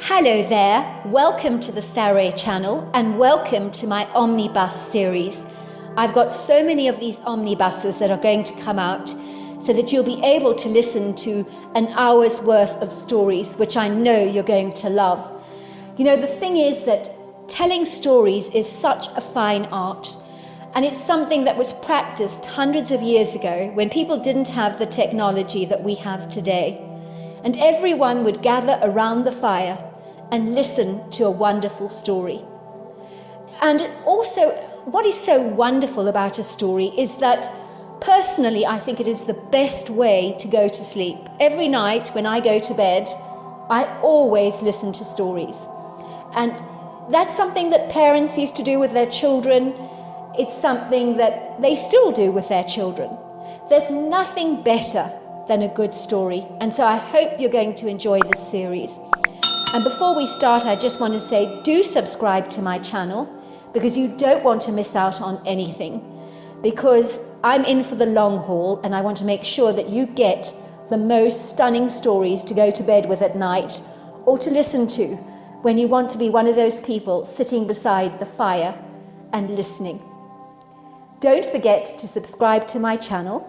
Hello there, welcome to the Saroy channel and welcome to my omnibus series. I've got so many of these omnibuses that are going to come out so that you'll be able to listen to an hour's worth of stories, which I know you're going to love. You know, the thing is that telling stories is such a fine art, and it's something that was practiced hundreds of years ago when people didn't have the technology that we have today. And everyone would gather around the fire and listen to a wonderful story. And also, what is so wonderful about a story is that personally, I think it is the best way to go to sleep. Every night when I go to bed, I always listen to stories. And that's something that parents used to do with their children. It's something that they still do with their children. There's nothing better than a good story. And so I hope you're going to enjoy this series. And before we start, I just want to say, do subscribe to my channel because you don't want to miss out on anything. Because I'm in for the long haul and I want to make sure that you get the most stunning stories to go to bed with at night or to listen to when you want to be one of those people sitting beside the fire and listening. Don't forget to subscribe to my channel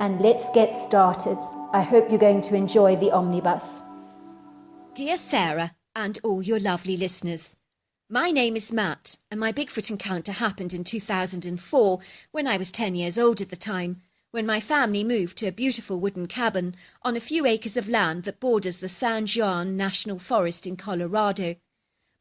and let's get started. I hope you're going to enjoy the omnibus. Dear Sarah and all your lovely listeners, my name is Matt and my Bigfoot encounter happened in 2004 when I was 10 years old at the time, when my family moved to a beautiful wooden cabin on a few acres of land that borders the San Juan National Forest in Colorado.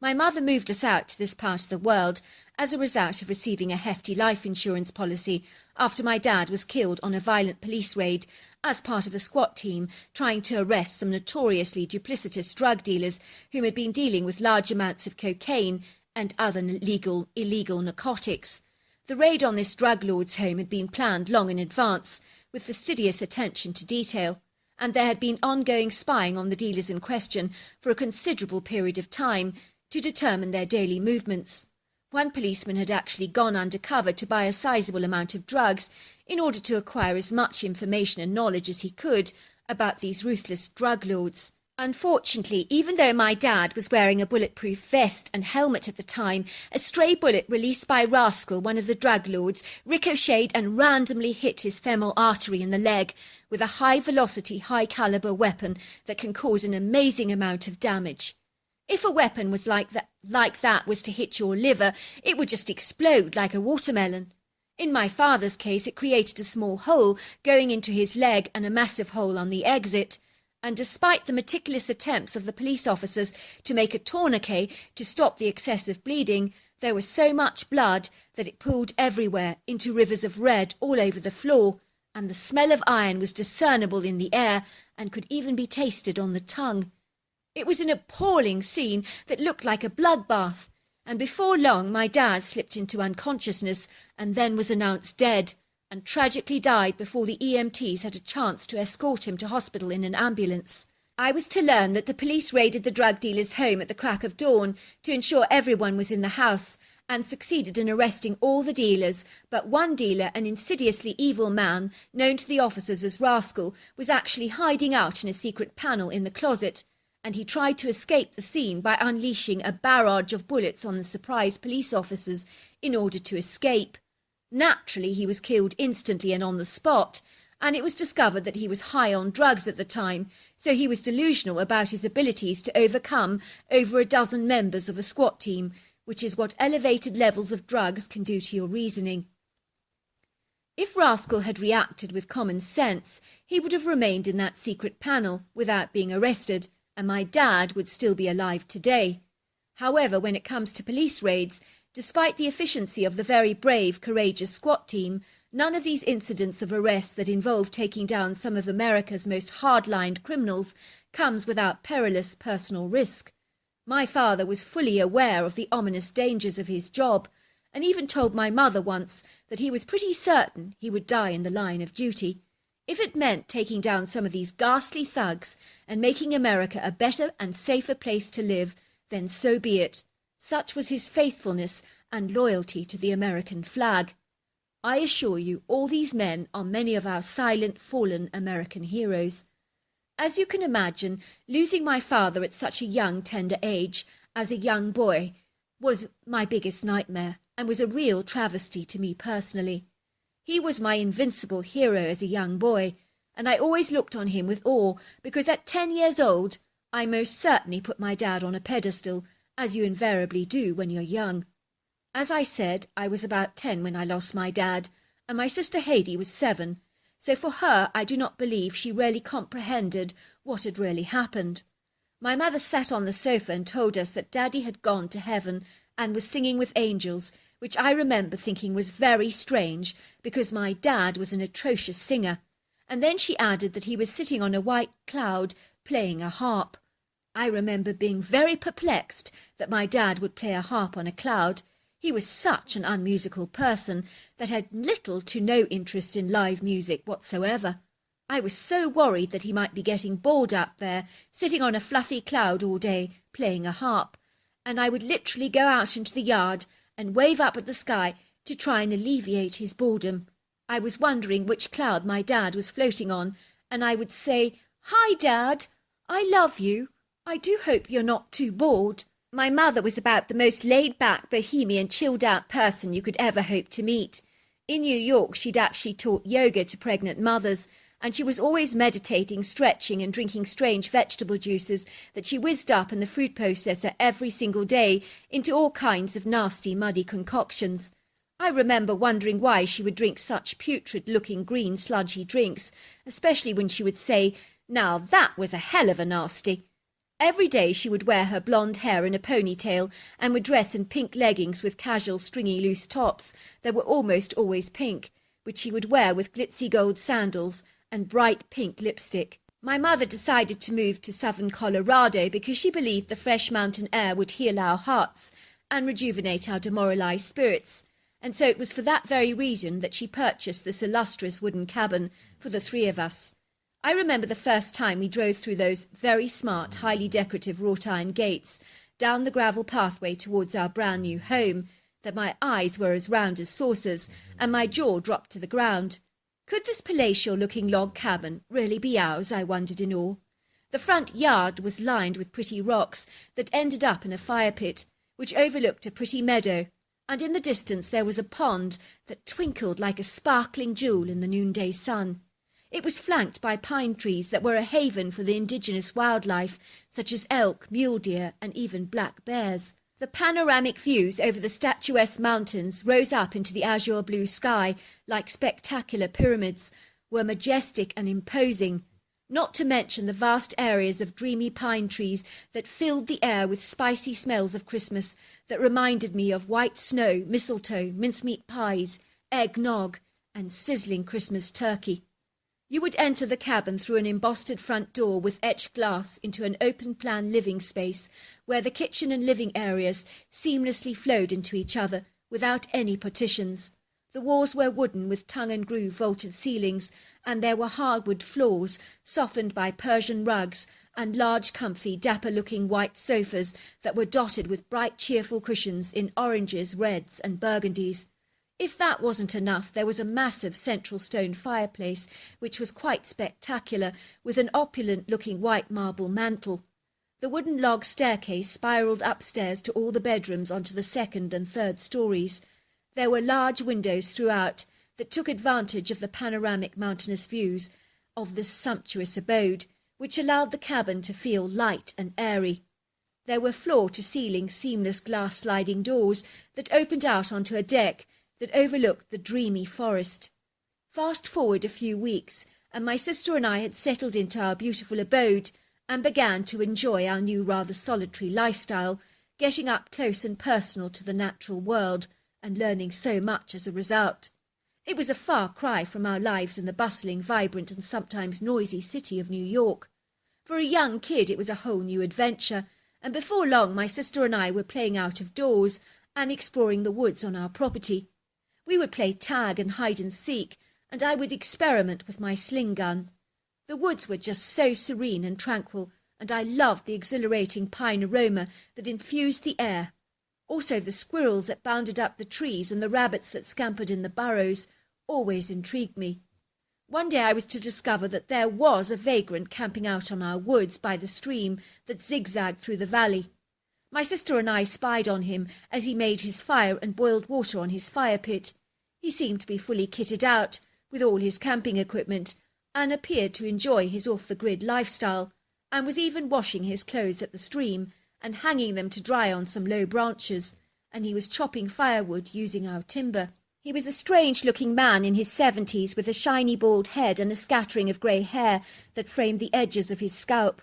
My mother moved us out to this part of the world as a result of receiving a hefty life insurance policy after my dad was killed on a violent police raid as part of a SWAT team trying to arrest some notoriously duplicitous drug dealers whom had been dealing with large amounts of cocaine and other illegal narcotics. The raid on this drug lord's home had been planned long in advance, with fastidious attention to detail, and there had been ongoing spying on the dealers in question for a considerable period of time to determine their daily movements. One policeman had actually gone undercover to buy a sizable amount of drugs in order to acquire as much information and knowledge as he could about these ruthless drug lords. Unfortunately, even though my dad was wearing a bulletproof vest and helmet at the time, a stray bullet released by Rascal, one of the drug lords, ricocheted and randomly hit his femoral artery in the leg with a high-velocity, high-caliber weapon that can cause an amazing amount of damage. If a weapon was like that was to hit your liver, it would just explode like a watermelon. In my father's case, it created a small hole going into his leg and a massive hole on the exit. And despite the meticulous attempts of the police officers to make a tourniquet to stop the excessive bleeding, there was so much blood that it pooled everywhere into rivers of red all over the floor, and the smell of iron was discernible in the air and could even be tasted on the tongue. It was an appalling scene that looked like a bloodbath, and before long my dad slipped into unconsciousness and then was announced dead, and tragically died before the EMTs had a chance to escort him to hospital in an ambulance. I was to learn that the police raided the drug dealer's home at the crack of dawn to ensure everyone was in the house, and succeeded in arresting all the dealers, but one dealer, an insidiously evil man known to the officers as Rascal, was actually hiding out in a secret panel in the closet, and he tried to escape the scene by unleashing a barrage of bullets on the surprised police officers in order to escape. Naturally, he was killed instantly and on the spot, and it was discovered that he was high on drugs at the time, so he was delusional about his abilities to overcome over a dozen members of a SWAT team, which is what elevated levels of drugs can do to your reasoning. If Rascal had reacted with common sense, he would have remained in that secret panel without being arrested, and my dad would still be alive today. However, when it comes to police raids, despite the efficiency of the very brave, courageous SWAT team, none of these incidents of arrest that involve taking down some of America's most hard-lined criminals comes without perilous personal risk. My father was fully aware of the ominous dangers of his job, and even told my mother once that he was pretty certain he would die in the line of duty. If it meant taking down some of these ghastly thugs and making America a better and safer place to live, then so be it. Such was his faithfulness and loyalty to the American flag. I assure you, all these men are many of our silent, fallen American heroes. As you can imagine, losing my father at such a young, tender age, as a young boy, was my biggest nightmare, and was a real travesty to me personally. He was my invincible hero as a young boy, and I always looked on him with awe, because at 10 years old, I most certainly put my dad on a pedestal, as you invariably do when you're young. As I said, I was about 10 when I lost my dad, and my sister Haidee was 7, so for her I do not believe she really comprehended what had really happened. My mother sat on the sofa and told us that Daddy had gone to heaven and was singing with angels, which I remember thinking was very strange, because my dad was an atrocious singer, and then she added that he was sitting on a white cloud playing a harp. I remember being very perplexed that my dad would play a harp on a cloud. He was such an unmusical person that had little to no interest in live music whatsoever. I was so worried that he might be getting bored up there, sitting on a fluffy cloud all day, playing a harp, and I would literally go out into the yard and wave up at the sky to try and alleviate his boredom. I was wondering which cloud my dad was floating on, and I would say, "Hi, Dad, I love you. I do hope you're not too bored." My mother was about the most laid-back, bohemian, chilled-out person you could ever hope to meet. In New York, she'd actually taught yoga to pregnant mothers, and she was always meditating, stretching, and drinking strange vegetable juices that she whizzed up in the food processor every single day into all kinds of nasty, muddy concoctions. I remember wondering why she would drink such putrid-looking green, sludgy drinks, especially when she would say, "Now that was a hell of a nasty." Every day she would wear her blonde hair in a ponytail and would dress in pink leggings with casual stringy loose tops that were almost always pink, which she would wear with glitzy gold sandals and bright pink lipstick. My mother decided to move to southern Colorado because she believed the fresh mountain air would heal our hearts and rejuvenate our demoralized spirits, and so it was for that very reason that she purchased this illustrious wooden cabin for the 3 of us. I remember the first time we drove through those very smart, highly decorative wrought iron gates down the gravel pathway towards our brand new home, that my eyes were as round as saucers and my jaw dropped to the ground. Could this palatial-looking log cabin really be ours, I wondered in awe. The front yard was lined with pretty rocks that ended up in a fire pit, which overlooked a pretty meadow, and in the distance there was a pond that twinkled like a sparkling jewel in the noonday sun. It was flanked by pine trees that were a haven for the indigenous wildlife, such as elk, mule deer, and even black bears. The panoramic views over the statuesque mountains rose up into the azure blue sky like spectacular pyramids, were majestic and imposing, not to mention the vast areas of dreamy pine trees that filled the air with spicy smells of Christmas that reminded me of white snow, mistletoe, mincemeat pies, eggnog, and sizzling Christmas turkey. You would enter the cabin through an embossed front door with etched glass into an open-plan living space where the kitchen and living areas seamlessly flowed into each other without any partitions. The walls were wooden with tongue-and-groove vaulted ceilings, and there were hardwood floors softened by Persian rugs and large, comfy, dapper-looking white sofas that were dotted with bright, cheerful cushions in oranges, reds, and burgundies. If that wasn't enough, there was a massive central stone fireplace, which was quite spectacular, with an opulent-looking white marble mantel. The wooden log staircase spiralled upstairs to all the bedrooms onto the 2nd and 3rd stories. There were large windows throughout that took advantage of the panoramic mountainous views of this sumptuous abode, which allowed the cabin to feel light and airy. There were floor-to-ceiling seamless glass sliding doors that opened out onto a deck that overlooked the dreamy forest. Fast forward a few weeks, and my sister and I had settled into our beautiful abode and began to enjoy our new rather solitary lifestyle, getting up close and personal to the natural world and learning so much as a result. It was a far cry from our lives in the bustling, vibrant and sometimes noisy city of New York. For a young kid it was a whole new adventure, and before long my sister and I were playing out of doors and exploring the woods on our property. We would play tag and hide and seek, and I would experiment with my sling gun. The woods were just so serene and tranquil, and I loved the exhilarating pine aroma that infused the air. Also the squirrels that bounded up the trees and the rabbits that scampered in the burrows always intrigued me. One day I was to discover that there was a vagrant camping out on our woods by the stream that zigzagged through the valley. My sister and I spied on him as he made his fire and boiled water on his fire pit. He seemed to be fully kitted out with all his camping equipment and appeared to enjoy his off-the-grid lifestyle, and was even washing his clothes at the stream and hanging them to dry on some low branches, and he was chopping firewood using our timber. He was a strange-looking man in his 70s with a shiny bald head and a scattering of grey hair that framed the edges of his scalp.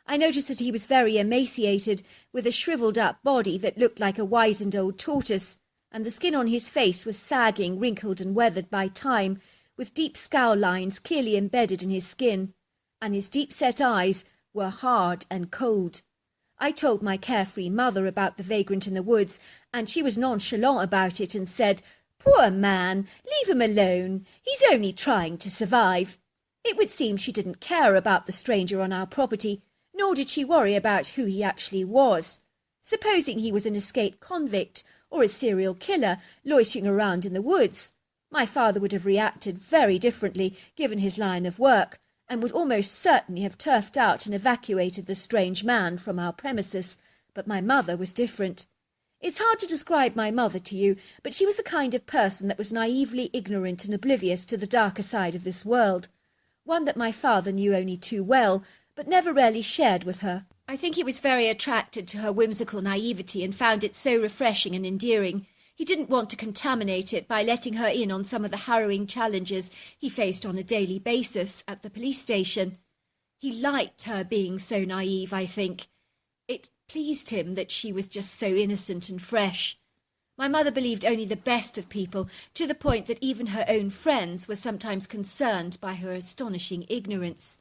I noticed that he was very emaciated, with a shriveled-up body that looked like a wizened old tortoise, and the skin on his face was sagging, wrinkled and weathered by time, with deep scowl lines clearly embedded in his skin, and his deep-set eyes were hard and cold. I told my carefree mother about the vagrant in the woods, and she was nonchalant about it and said, "Poor man, leave him alone. He's only trying to survive." It would seem she didn't care about the stranger on our property, nor did she worry about who he actually was. Supposing he was an escaped convict or a serial killer loitering around in the woods, my father would have reacted very differently given his line of work, and would almost certainly have turfed out and evacuated the strange man from our premises, but my mother was different. It's hard to describe my mother to you, but she was the kind of person that was naively ignorant and oblivious to the darker side of this world, one that my father knew only too well, but never really shared with her. I think he was very attracted to her whimsical naivety and found it so refreshing and endearing. He didn't want to contaminate it by letting her in on some of the harrowing challenges he faced on a daily basis at the police station. He liked her being so naive, I think. It pleased him that she was just so innocent and fresh. My mother believed only the best of people, to the point that even her own friends were sometimes concerned by her astonishing ignorance.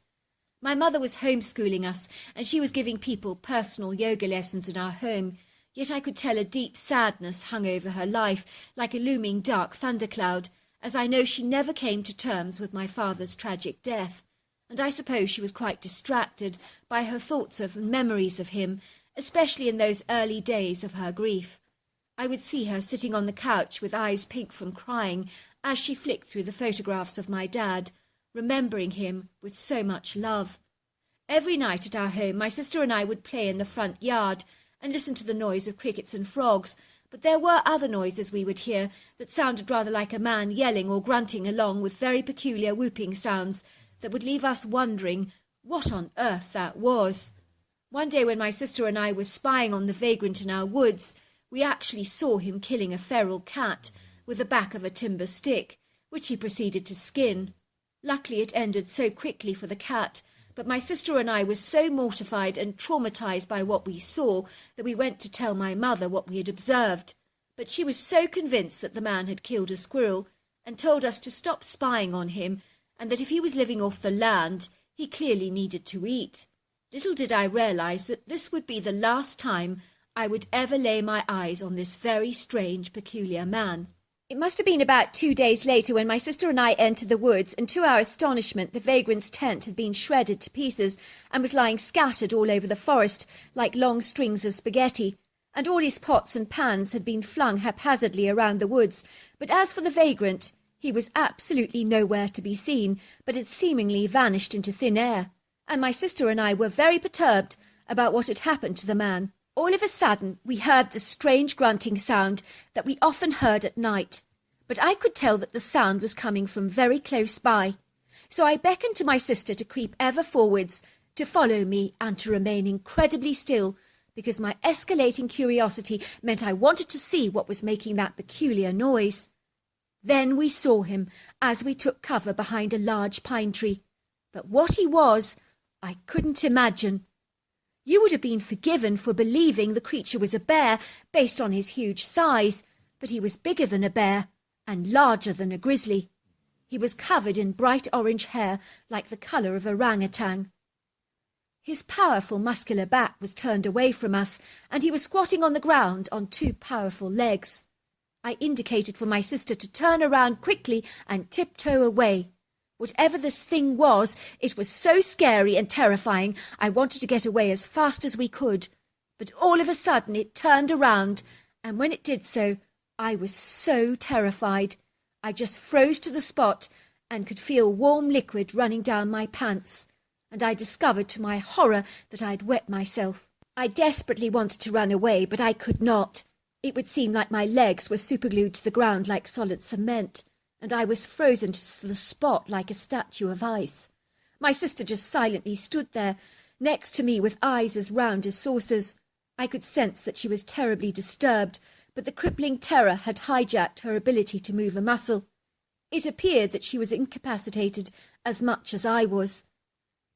My mother was homeschooling us, and she was giving people personal yoga lessons in our home, yet I could tell a deep sadness hung over her life, like a looming dark thundercloud, as I know she never came to terms with my father's tragic death, and I suppose she was quite distracted by her thoughts of and memories of him, especially in those early days of her grief. I would see her sitting on the couch with eyes pink from crying as she flicked through the photographs of my dad, remembering him with so much love. Every night at our home, my sister and I would play in the front yard and listen to the noise of crickets and frogs, but there were other noises we would hear that sounded rather like a man yelling or grunting, along with very peculiar whooping sounds that would leave us wondering what on earth that was. One day when my sister and I were spying on the vagrant in our woods, we actually saw him killing a feral cat with the back of a timber stick, which he proceeded to skin. Luckily it ended so quickly for the cat, but my sister and I were so mortified and traumatized by what we saw that we went to tell my mother what we had observed. But she was so convinced that the man had killed a squirrel and told us to stop spying on him, and that if he was living off the land, he clearly needed to eat. Little did I realize that this would be the last time I would ever lay my eyes on this very strange, peculiar man. It must have been about 2 days later when my sister and I entered the woods, and to our astonishment the vagrant's tent had been shredded to pieces and was lying scattered all over the forest like long strings of spaghetti, and all his pots and pans had been flung haphazardly around the woods. But as for the vagrant, he was absolutely nowhere to be seen, but had seemingly vanished into thin air, and my sister and I were very perturbed about what had happened to the man. All of a sudden, we heard the strange grunting sound that we often heard at night, but I could tell that the sound was coming from very close by. So I beckoned to my sister to creep ever forwards, to follow me, and to remain incredibly still, because my escalating curiosity meant I wanted to see what was making that peculiar noise. Then we saw him as we took cover behind a large pine tree, but what he was, I couldn't imagine. You would have been forgiven for believing the creature was a bear based on his huge size, but he was bigger than a bear and larger than a grizzly. He was covered in bright orange hair like the colour of orangutan. His powerful muscular back was turned away from us, and he was squatting on the ground on 2 powerful legs. I indicated for my sister to turn around quickly and tiptoe away. Whatever this thing was, it was so scary and terrifying, I wanted to get away as fast as we could. But all of a sudden it turned around, and when it did so, I was so terrified. I just froze to the spot and could feel warm liquid running down my pants, and I discovered to my horror that I had wet myself. I desperately wanted to run away, but I could not. It would seem like my legs were superglued to the ground like solid cement, and I was frozen to the spot like a statue of ice. My sister just silently stood there, next to me with eyes as round as saucers. I could sense that she was terribly disturbed, but the crippling terror had hijacked her ability to move a muscle. It appeared that she was incapacitated as much as I was.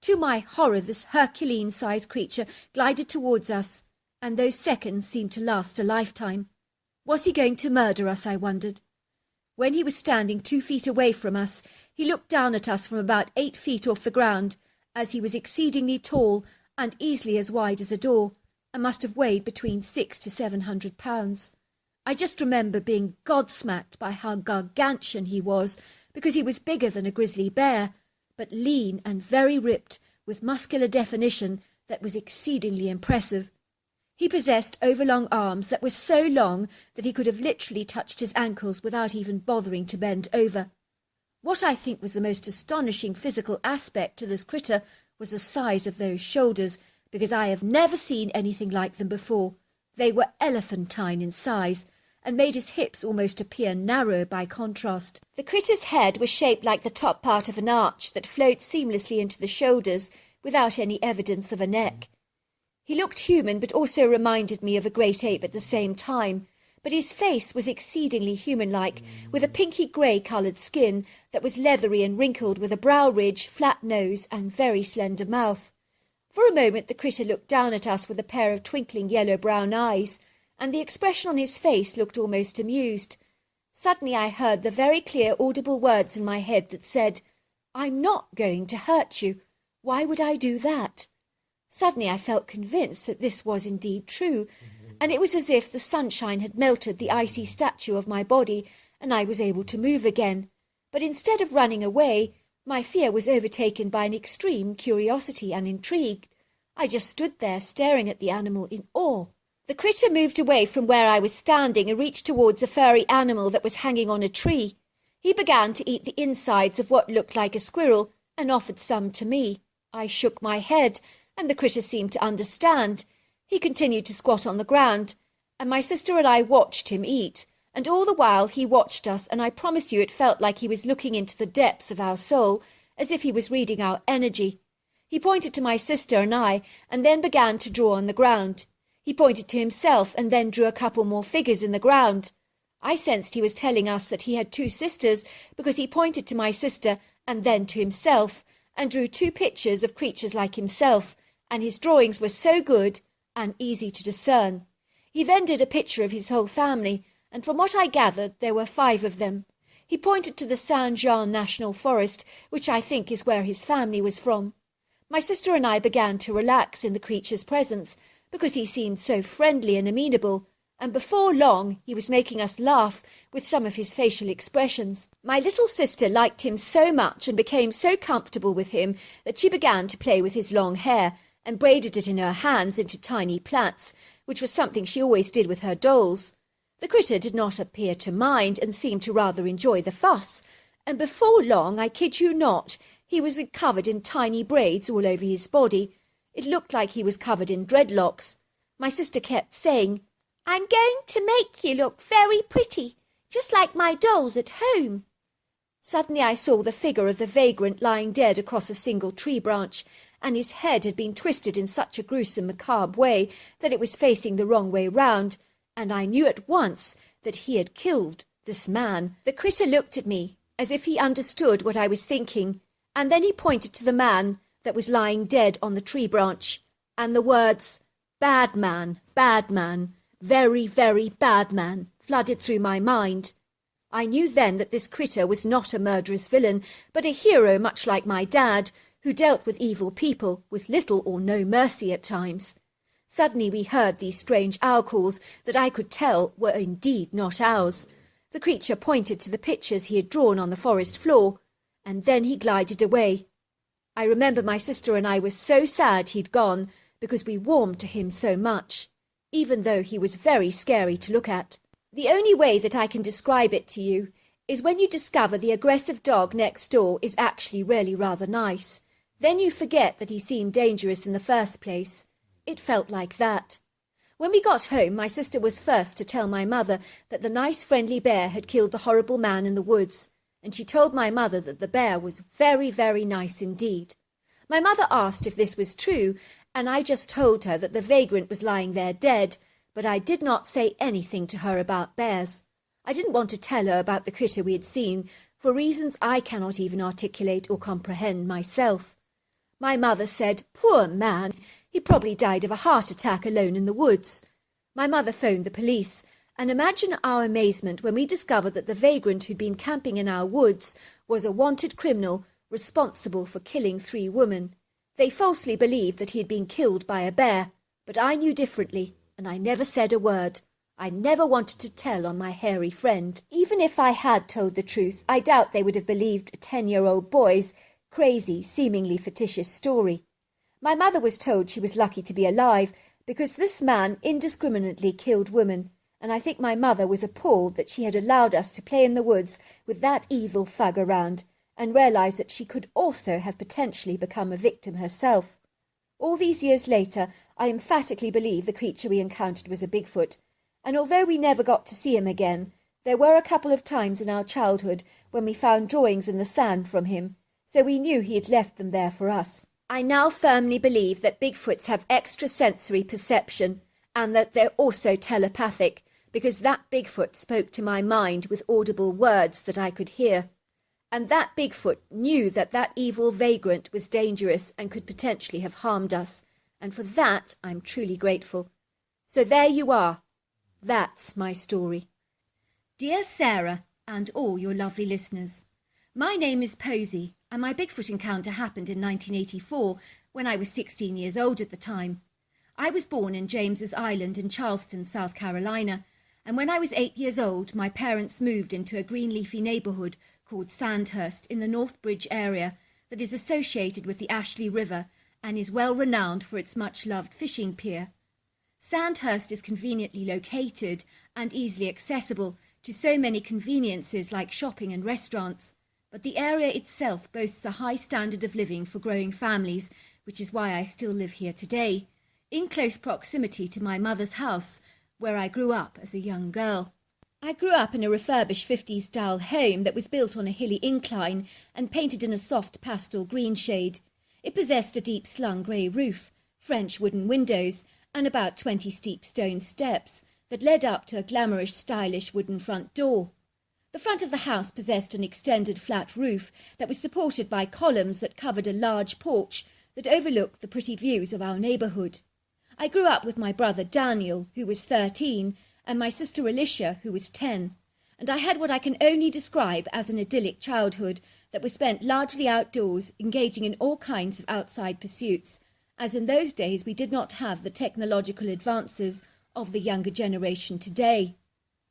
To my horror, this Herculean-sized creature glided towards us, and those seconds seemed to last a lifetime. Was he going to murder us, I wondered? When he was standing 2 feet away from us, he looked down at us from about 8 feet off the ground, as he was exceedingly tall and easily as wide as a door, and must have weighed between 600 to 700 pounds. I just remember being gobsmacked by how gargantuan he was, because he was bigger than a grizzly bear, but lean and very ripped, with muscular definition that was exceedingly impressive. He possessed overlong arms that were so long that he could have literally touched his ankles without even bothering to bend over. What I think was the most astonishing physical aspect to this critter was the size of those shoulders, because I have never seen anything like them before. They were elephantine in size, and made his hips almost appear narrow by contrast. The critter's head was shaped like the top part of an arch that flowed seamlessly into the shoulders without any evidence of a neck. He looked human, but also reminded me of a great ape at the same time, but his face was exceedingly human-like, with a pinky grey-coloured skin that was leathery and wrinkled, with a brow ridge, flat nose, and very slender mouth. For a moment the critter looked down at us with a pair of twinkling yellow-brown eyes, and the expression on his face looked almost amused. Suddenly I heard the very clear, audible words in my head that said, "I'm not going to hurt you. Why would I do that?" Suddenly I felt convinced that this was indeed true, and it was as if the sunshine had melted the icy statue of my body, and I was able to move again. But instead of running away, my fear was overtaken by an extreme curiosity and intrigue. I just stood there staring at the animal in awe. The critter moved away from where I was standing and reached towards a furry animal that was hanging on a tree. He began to eat the insides of what looked like a squirrel and offered some to me. I shook my head, and the critter seemed to understand. He continued to squat on the ground, and my sister and I watched him eat, and all the while he watched us, and I promise you it felt like he was looking into the depths of our soul, as if he was reading our energy. He pointed to my sister and I, and then began to draw on the ground. He pointed to himself, and then drew a couple more figures in the ground. I sensed he was telling us that he had 2 sisters, because he pointed to my sister and then to himself, and drew 2 pictures of creatures like himself, and his drawings were so good and easy to discern. He then did a picture of his whole family, and from what I gathered there were 5 of them. He pointed to the Saint-Jean National Forest, which I think is where his family was from. My sister and I began to relax in the creature's presence, because he seemed so friendly and amenable, and before long he was making us laugh with some of his facial expressions. My little sister liked him so much and became so comfortable with him that she began to play with his long hair and braided it in her hands into tiny plaits, which was something she always did with her dolls. The critter did not appear to mind and seemed to rather enjoy the fuss, and before long, I kid you not, he was covered in tiny braids all over his body. It looked like he was covered in dreadlocks. My sister kept saying, "I'm going to make you look very pretty, just like my dolls at home." Suddenly I saw the figure of the vagrant lying dead across a single tree branch, and his head had been twisted in such a gruesome, macabre way that it was facing the wrong way round, and I knew at once that he had killed this man. The critter looked at me as if he understood what I was thinking, and then he pointed to the man that was lying dead on the tree branch, and the words, bad man, very, very bad man," flooded through my mind. I knew then that this critter was not a murderous villain, but a hero much like my dad, who dealt with evil people with little or no mercy at times. Suddenly we heard these strange owl calls that I could tell were indeed not ours. The creature pointed to the pictures he had drawn on the forest floor, and then he glided away. I remember my sister and I were so sad he'd gone, because we warmed to him so much, even though he was very scary to look at. The only way that I can describe it to you is when you discover the aggressive dog next door is actually really rather nice. Then you forget that he seemed dangerous in the first place. It felt like that. When we got home, my sister was first to tell my mother that the nice friendly bear had killed the horrible man in the woods, and she told my mother that the bear was very, very nice indeed. My mother asked if this was true, and I just told her that the vagrant was lying there dead, but I did not say anything to her about bears. I didn't want to tell her about the critter we had seen, for reasons I cannot even articulate or comprehend myself. My mother said, "Poor man, he probably died of a heart attack alone in the woods." My mother phoned the police, and imagine our amazement when we discovered that the vagrant who'd been camping in our woods was a wanted criminal responsible for killing 3 women. They falsely believed that he had been killed by a bear, but I knew differently, and I never said a word. I never wanted to tell on my hairy friend. Even if I had told the truth, I doubt they would have believed a 10-year-old boy's crazy, seemingly fictitious story. My mother was told she was lucky to be alive because this man indiscriminately killed women, and I think my mother was appalled that she had allowed us to play in the woods with that evil thug around, and realised that she could also have potentially become a victim herself. All these years later, I emphatically believe the creature we encountered was a Bigfoot, and although we never got to see him again, there were a couple of times in our childhood when we found drawings in the sand from him, so we knew he had left them there for us. I now firmly believe that Bigfoots have extrasensory perception, and that they're also telepathic, because that Bigfoot spoke to my mind with audible words that I could hear. And that Bigfoot knew that that evil vagrant was dangerous and could potentially have harmed us, and for that I'm truly grateful. So there you are. That's my story. Dear Sarah and all your lovely listeners, my name is Posy, and my Bigfoot encounter happened in 1984 when I was 16 years old at the time. I was born in James's Island in Charleston, South Carolina, and when I was 8 years old, my parents moved into a green leafy neighbourhood called Sandhurst in the North Bridge area that is associated with the Ashley River and is well renowned for its much-loved fishing pier. Sandhurst is conveniently located and easily accessible to so many conveniences like shopping and restaurants, but the area itself boasts a high standard of living for growing families, which is why I still live here today, in close proximity to my mother's house, where I grew up as a young girl. I grew up in a refurbished 50s-style home that was built on a hilly incline and painted in a soft pastel green shade. It possessed a deep slung grey roof, French wooden windows, and about 20 steep stone steps that led up to a glamorous, stylish wooden front door. The front of the house possessed an extended flat roof that was supported by columns that covered a large porch that overlooked the pretty views of our neighbourhood. I grew up with my brother Daniel, who was 13, and my sister Alicia, who was 10, and I had what I can only describe as an idyllic childhood that was spent largely outdoors, engaging in all kinds of outside pursuits, as in those days we did not have the technological advances of the younger generation today.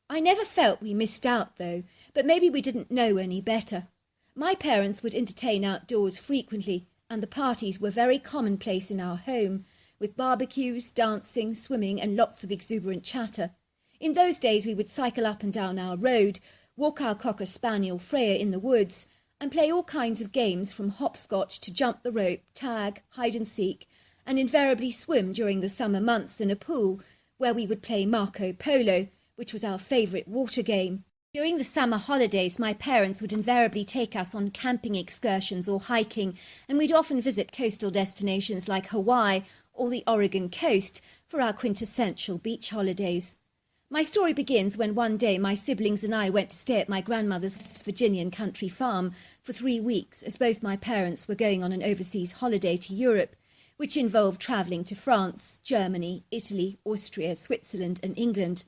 I never felt we missed out, though, but maybe we didn't know any better. My parents would entertain outdoors frequently, and the parties were very commonplace in our home, with barbecues, dancing, swimming, and lots of exuberant chatter. In those days we would cycle up and down our road, walk our cocker spaniel Freya in the woods, and play all kinds of games from hopscotch to jump the rope, tag, hide and seek, and invariably swim during the summer months in a pool where we would play Marco Polo, which was our favourite water game. During the summer holidays, my parents would invariably take us on camping excursions or hiking, and we'd often visit coastal destinations like Hawaii or the Oregon coast for our quintessential beach holidays. My story begins when one day my siblings and I went to stay at my grandmother's Virginian country farm for 3 weeks, as both my parents were going on an overseas holiday to Europe, which involved travelling to France, Germany, Italy, Austria, Switzerland and England.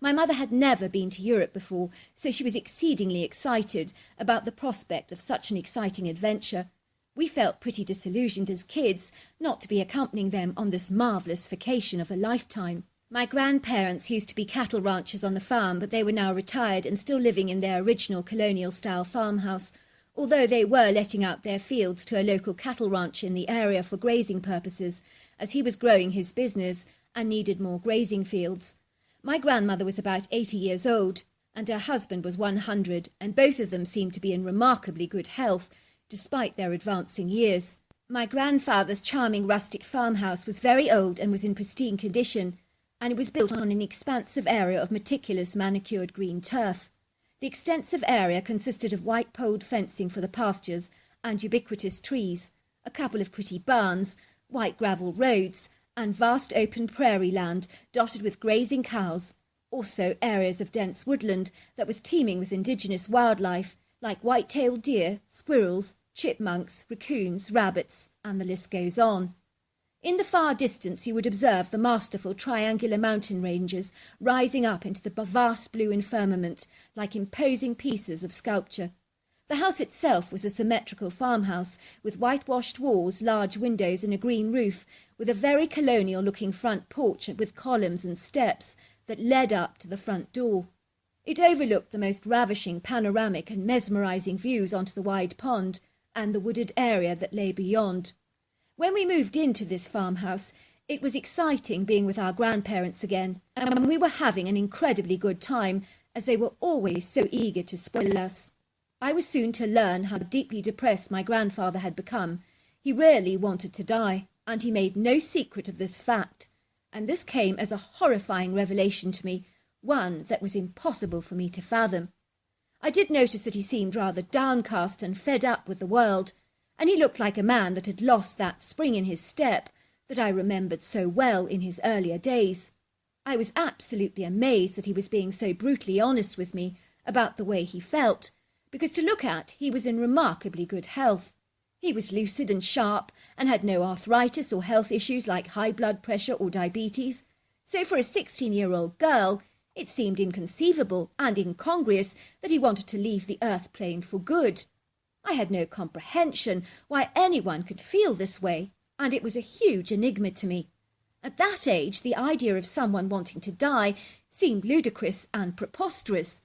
My mother had never been to Europe before, so she was exceedingly excited about the prospect of such an exciting adventure. We felt pretty disillusioned as kids not to be accompanying them on this marvellous vacation of a lifetime. My grandparents used to be cattle ranchers on the farm, but they were now retired and still living in their original colonial-style farmhouse, although they were letting out their fields to a local cattle rancher in the area for grazing purposes, as he was growing his business and needed more grazing fields. My grandmother was about 80 years old. and her husband was 100, and both of them seemed to be in remarkably good health, despite their advancing years. My grandfather's charming rustic farmhouse was very old and was in pristine condition, and it was built on an expansive area of meticulous manicured green turf. The extensive area consisted of white-poled fencing for the pastures and ubiquitous trees, a couple of pretty barns, white gravel roads, and vast open prairie land dotted with grazing cows, also areas of dense woodland that was teeming with indigenous wildlife like white-tailed deer, squirrels, chipmunks, raccoons, rabbits, and the list goes on. In the far distance you would observe the masterful triangular mountain ranges rising up into the vast blue firmament like imposing pieces of sculpture. The house itself was a symmetrical farmhouse with whitewashed walls, large windows and a green roof, with a very colonial-looking front porch with columns and steps that led up to the front door. It overlooked the most ravishing panoramic and mesmerising views onto the wide pond and the wooded area that lay beyond. When we moved into this farmhouse, it was exciting being with our grandparents again, and we were having an incredibly good time, as they were always so eager to spoil us. I was soon to learn how deeply depressed my grandfather had become. He really wanted to die, and he made no secret of this fact, and this came as a horrifying revelation to me, one that was impossible for me to fathom. I did notice that he seemed rather downcast and fed up with the world, and he looked like a man that had lost that spring in his step that I remembered so well in his earlier days. I was absolutely amazed that he was being so brutally honest with me about the way he felt, because to look at he was in remarkably good health. He was lucid and sharp and had no arthritis or health issues like high blood pressure or diabetes, so for a 16-year-old girl it seemed inconceivable and incongruous that he wanted to leave the earth plane for good. I had no comprehension why anyone could feel this way, and it was a huge enigma to me. At that age, the idea of someone wanting to die seemed ludicrous and preposterous,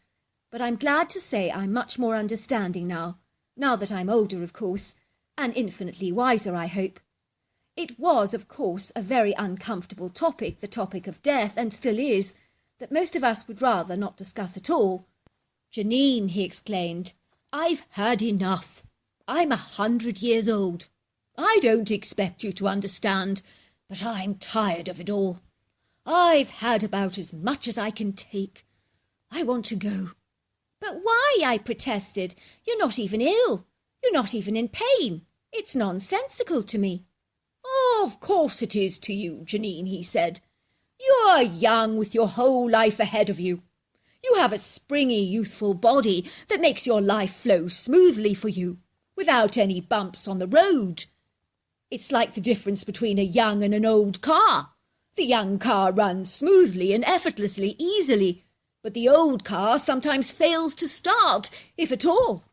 but I'm glad to say I'm much more understanding now that I'm older, of course, and infinitely wiser, I hope. It was, of course, a very uncomfortable topic, the topic of death, and still is, that most of us would rather not discuss at all. "Janine," he exclaimed, "I've heard enough. I'm 100 years old. I don't expect you to understand, but I'm tired of it all. I've had about as much as I can take. I want to go." "But why?" I protested. "You're not even ill. You're not even in pain. It's nonsensical to me." "Of course it is to you, Janine," he said. "You're young with your whole life ahead of you. You have a springy, youthful body that makes your life flow smoothly for you, without any bumps on the road. It's like the difference between a young and an old car. The young car runs smoothly and effortlessly, easily, but the old car sometimes fails to start, if at all.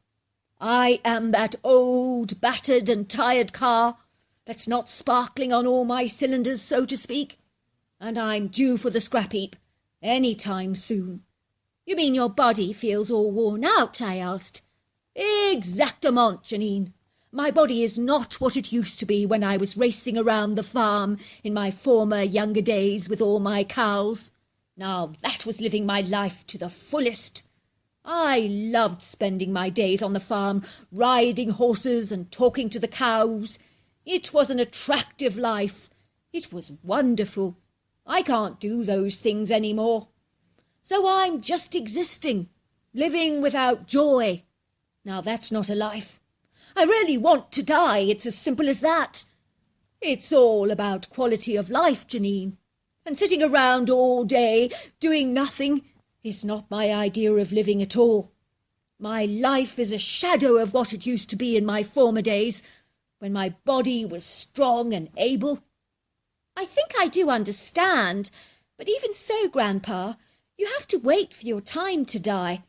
I am that old, battered and tired car that's not sparkling on all my cylinders, so to speak, and I'm due for the scrap heap any time soon." "You mean your body feels all worn out?" I asked. "Exactement, Janine. My body is not what it used to be when I was racing around the farm in my former younger days with all my cows. Now that was living my life to the fullest. I loved spending my days on the farm, riding horses and talking to the cows. It was an attractive life. It was wonderful. I can't do those things anymore. So I'm just existing, living without joy. Now that's not a life. I really want to die. It's as simple as that. It's all about quality of life, Janine. And sitting around all day doing nothing is not my idea of living at all. My life is a shadow of what it used to be in my former days, when my body was strong and able." "I think I do understand, but even so, Grandpa, you have to wait for your time to die."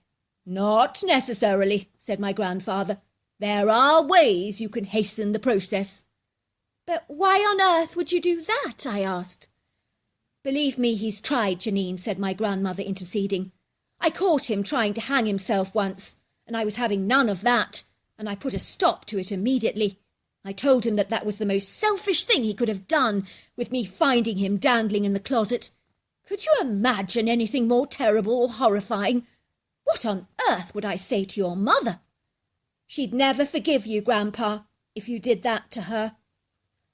"Not necessarily," said my grandfather. "There are ways you can hasten the process." "But why on earth would you do that?" I asked. "Believe me, he's tried, Janine," said my grandmother, interceding. "I caught him trying to hang himself once, and I was having none of that, and I put a stop to it immediately. I told him that that was the most selfish thing he could have done, with me finding him dangling in the closet. Could you imagine anything more terrible or horrifying? What on earth would I say to your mother? She'd never forgive you, Grandpa, if you did that to her.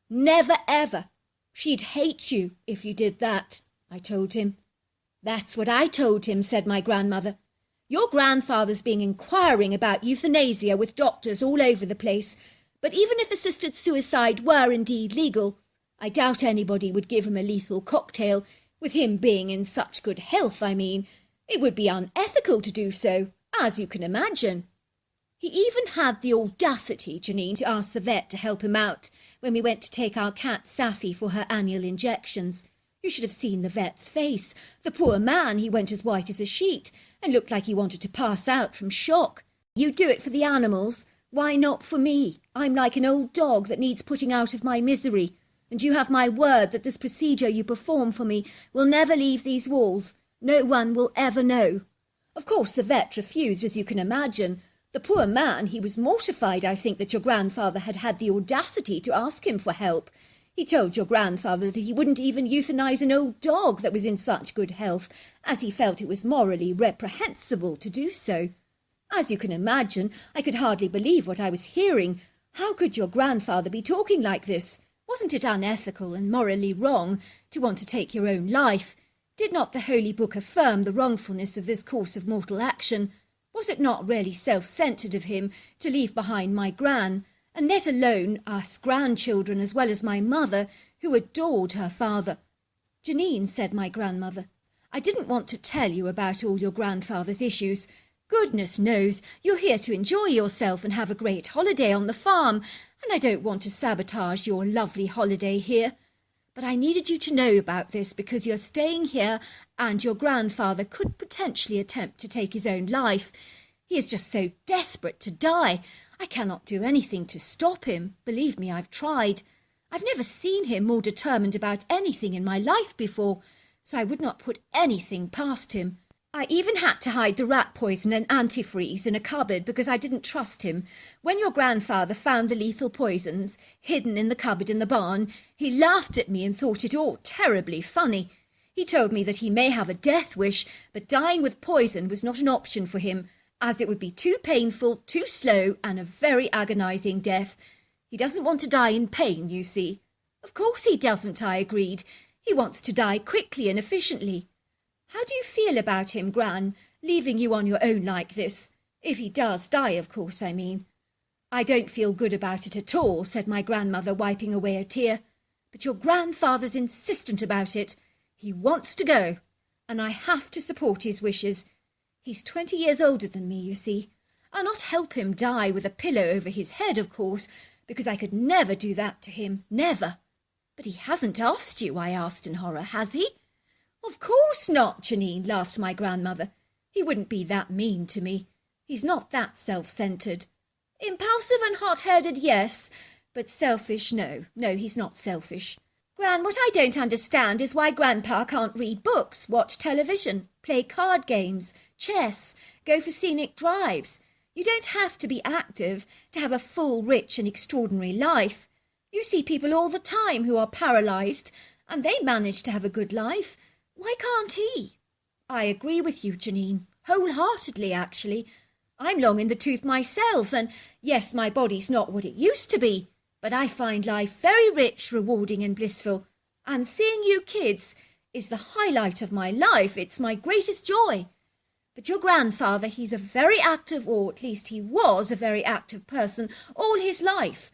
Never ever. She'd hate you if you did that, I told him. That's what I told him, said my grandmother. Your grandfather's been inquiring about euthanasia with doctors all over the place, but even if assisted suicide were indeed legal, I doubt anybody would give him a lethal cocktail. With him being in such good health, I mean, it would be unethical to do so, as you can imagine. He even had the audacity, Janine, to ask the vet to help him out when we went to take our cat Safi for her annual injections. You should have seen the vet's face. The poor man, he went as white as a sheet and looked like he wanted to pass out from shock. You do it for the animals. Why not for me? I'm like an old dog that needs putting out of my misery. And you have my word that this procedure you perform for me will never leave these walls. No one will ever know. Of course, the vet refused, as you can imagine. The poor man, he was mortified, I think, that your grandfather had had the audacity to ask him for help. He told your grandfather that he wouldn't even euthanize an old dog that was in such good health, as he felt it was morally reprehensible to do so. As you can imagine, I could hardly believe what I was hearing. How could your grandfather be talking like this? Wasn't it unethical and morally wrong to want to take your own life? Did not the Holy Book affirm the wrongfulness of this course of mortal action? Was it not really self-centred of him to leave behind my gran, and let alone us grandchildren as well as my mother, who adored her father? Janine, said my grandmother, I didn't want to tell you about all your grandfather's issues. Goodness knows you're here to enjoy yourself and have a great holiday on the farm, and I don't want to sabotage your lovely holiday here. But I needed you to know about this because you're staying here and your grandfather could potentially attempt to take his own life. He is just so desperate to die. I cannot do anything to stop him. Believe me, I've tried. I've never seen him more determined about anything in my life before, so I would not put anything past him. I even had to hide the rat poison and antifreeze in a cupboard because I didn't trust him. When your grandfather found the lethal poisons hidden in the cupboard in the barn, he laughed at me and thought it all terribly funny. He told me that he may have a death wish, but dying with poison was not an option for him, as it would be too painful, too slow, and a very agonizing death. He doesn't want to die in pain, you see. Of course he doesn't, I agreed. He wants to die quickly and efficiently. How do you feel about him, Gran, leaving you on your own like this? If he does die, of course, I mean. I don't feel good about it at all, said my grandmother, wiping away a tear. But your grandfather's insistent about it. He wants to go, and I have to support his wishes. He's 20 years older than me, you see. I'll not help him die with a pillow over his head, of course, because I could never do that to him, never. But he hasn't asked you, I asked in horror, has he? Of course not, Janine, laughed my grandmother. He wouldn't be that mean to me. He's not that self-centred. Impulsive and hot-headed, yes, but selfish, no. No, he's not selfish. Gran, what I don't understand is why Grandpa can't read books, watch television, play card games, chess, go for scenic drives. You don't have to be active to have a full, rich and extraordinary life. You see people all the time who are paralysed, and they manage to have a good life. Why can't he? I agree with you, Janine, wholeheartedly, actually. I'm long in the tooth myself, and yes, my body's not what it used to be, but I find life very rich, rewarding and blissful, and seeing you kids is the highlight of my life. It's my greatest joy. But your grandfather, he's a very active, or at least he was a very active person all his life,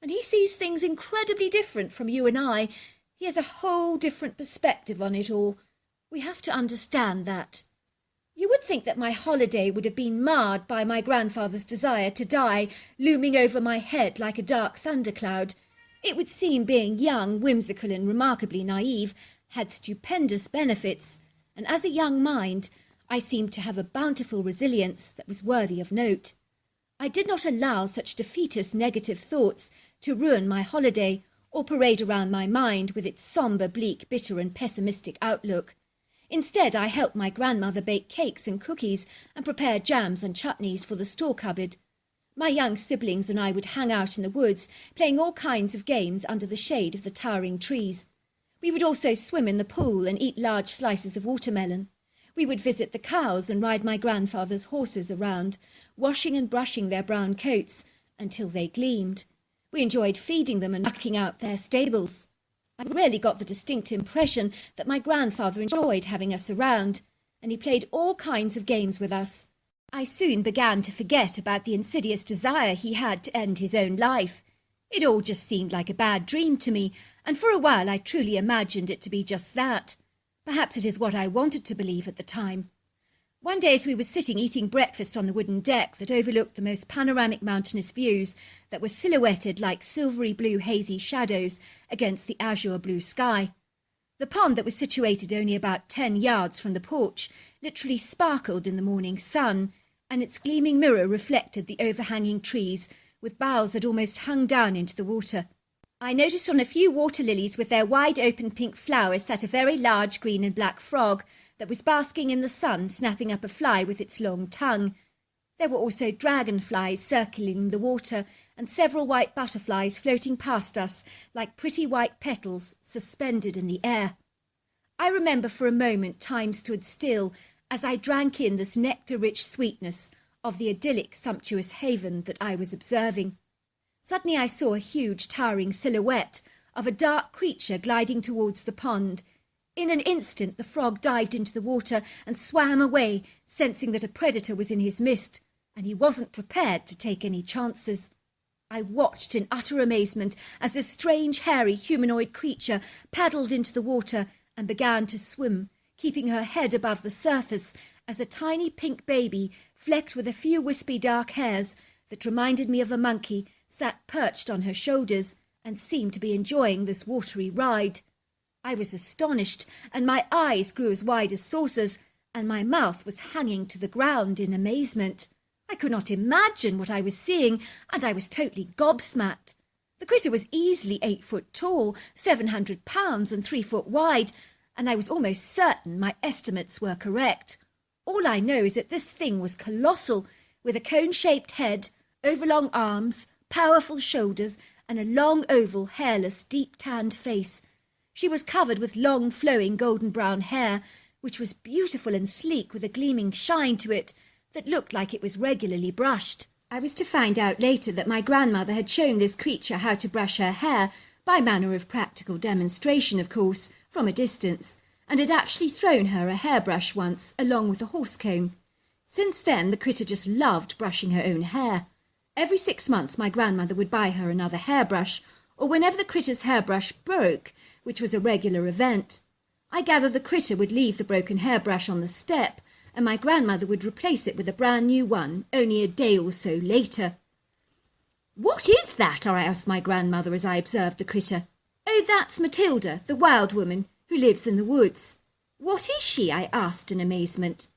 and he sees things incredibly different from you and I. He has a whole different perspective on it all. We have to understand that. You would think that my holiday would have been marred by my grandfather's desire to die looming over my head like a dark thundercloud. It would seem being young, whimsical and remarkably naive had stupendous benefits, and as a young mind, I seemed to have a bountiful resilience that was worthy of note. I did not allow such defeatist negative thoughts to ruin my holiday or parade around my mind with its sombre, bleak, bitter and pessimistic outlook. Instead, I helped my grandmother bake cakes and cookies and prepare jams and chutneys for the store cupboard. My young siblings and I would hang out in the woods, playing all kinds of games under the shade of the towering trees. We would also swim in the pool and eat large slices of watermelon. We would visit the cows and ride my grandfather's horses around, washing and brushing their brown coats until they gleamed. We enjoyed feeding them and mucking out their stables. I really got the distinct impression that my grandfather enjoyed having us around, and he played all kinds of games with us. I soon began to forget about the insidious desire he had to end his own life. It all just seemed like a bad dream to me, and for a while I truly imagined it to be just that. Perhaps it is what I wanted to believe at the time. One day as we were sitting eating breakfast on the wooden deck that overlooked the most panoramic mountainous views that were silhouetted like silvery blue hazy shadows against the azure blue sky, the pond that was situated only about 10 yards from the porch literally sparkled in the morning sun, and its gleaming mirror reflected the overhanging trees with boughs that almost hung down into the water. I noticed on a few water lilies with their wide-open pink flowers sat a very large green and black frog that was basking in the sun, snapping up a fly with its long tongue. There were also dragonflies circling the water and several white butterflies floating past us like pretty white petals suspended in the air. I remember for a moment time stood still as I drank in this nectar-rich sweetness of the idyllic, sumptuous haven that I was observing. Suddenly I saw a huge, towering silhouette of a dark creature gliding towards the pond. In an instant the frog dived into the water and swam away, sensing that a predator was in his midst, and he wasn't prepared to take any chances. I watched in utter amazement as this strange, hairy, humanoid creature paddled into the water and began to swim, keeping her head above the surface as a tiny pink baby, flecked with a few wispy dark hairs that reminded me of a monkey, sat perched on her shoulders and seemed to be enjoying this watery ride. I was astonished, and my eyes grew as wide as saucers, and my mouth was hanging to the ground in amazement. I could not imagine what I was seeing, and I was totally gobsmacked. The critter was easily 8 foot tall, 700 pounds and 3 foot wide, and I was almost certain my estimates were correct. All I know is that this thing was colossal, with a cone-shaped head, overlong arms, powerful shoulders, and a long, oval, hairless, deep-tanned face. She was covered with long, flowing, golden-brown hair, which was beautiful and sleek with a gleaming shine to it that looked like it was regularly brushed. I was to find out later that my grandmother had shown this creature how to brush her hair, by manner of practical demonstration, of course, from a distance, and had actually thrown her a hairbrush once, along with a horse comb. Since then, the critter just loved brushing her own hair. Every 6 months my grandmother would buy her another hairbrush, or whenever the critter's hairbrush broke, which was a regular event. I gather the critter would leave the broken hairbrush on the step, and my grandmother would replace it with a brand new one only a day or so later. "What is that?" I asked my grandmother as I observed the critter. "Oh, that's Matilda, the wild woman who lives in the woods." "What is she?" I asked in amazement.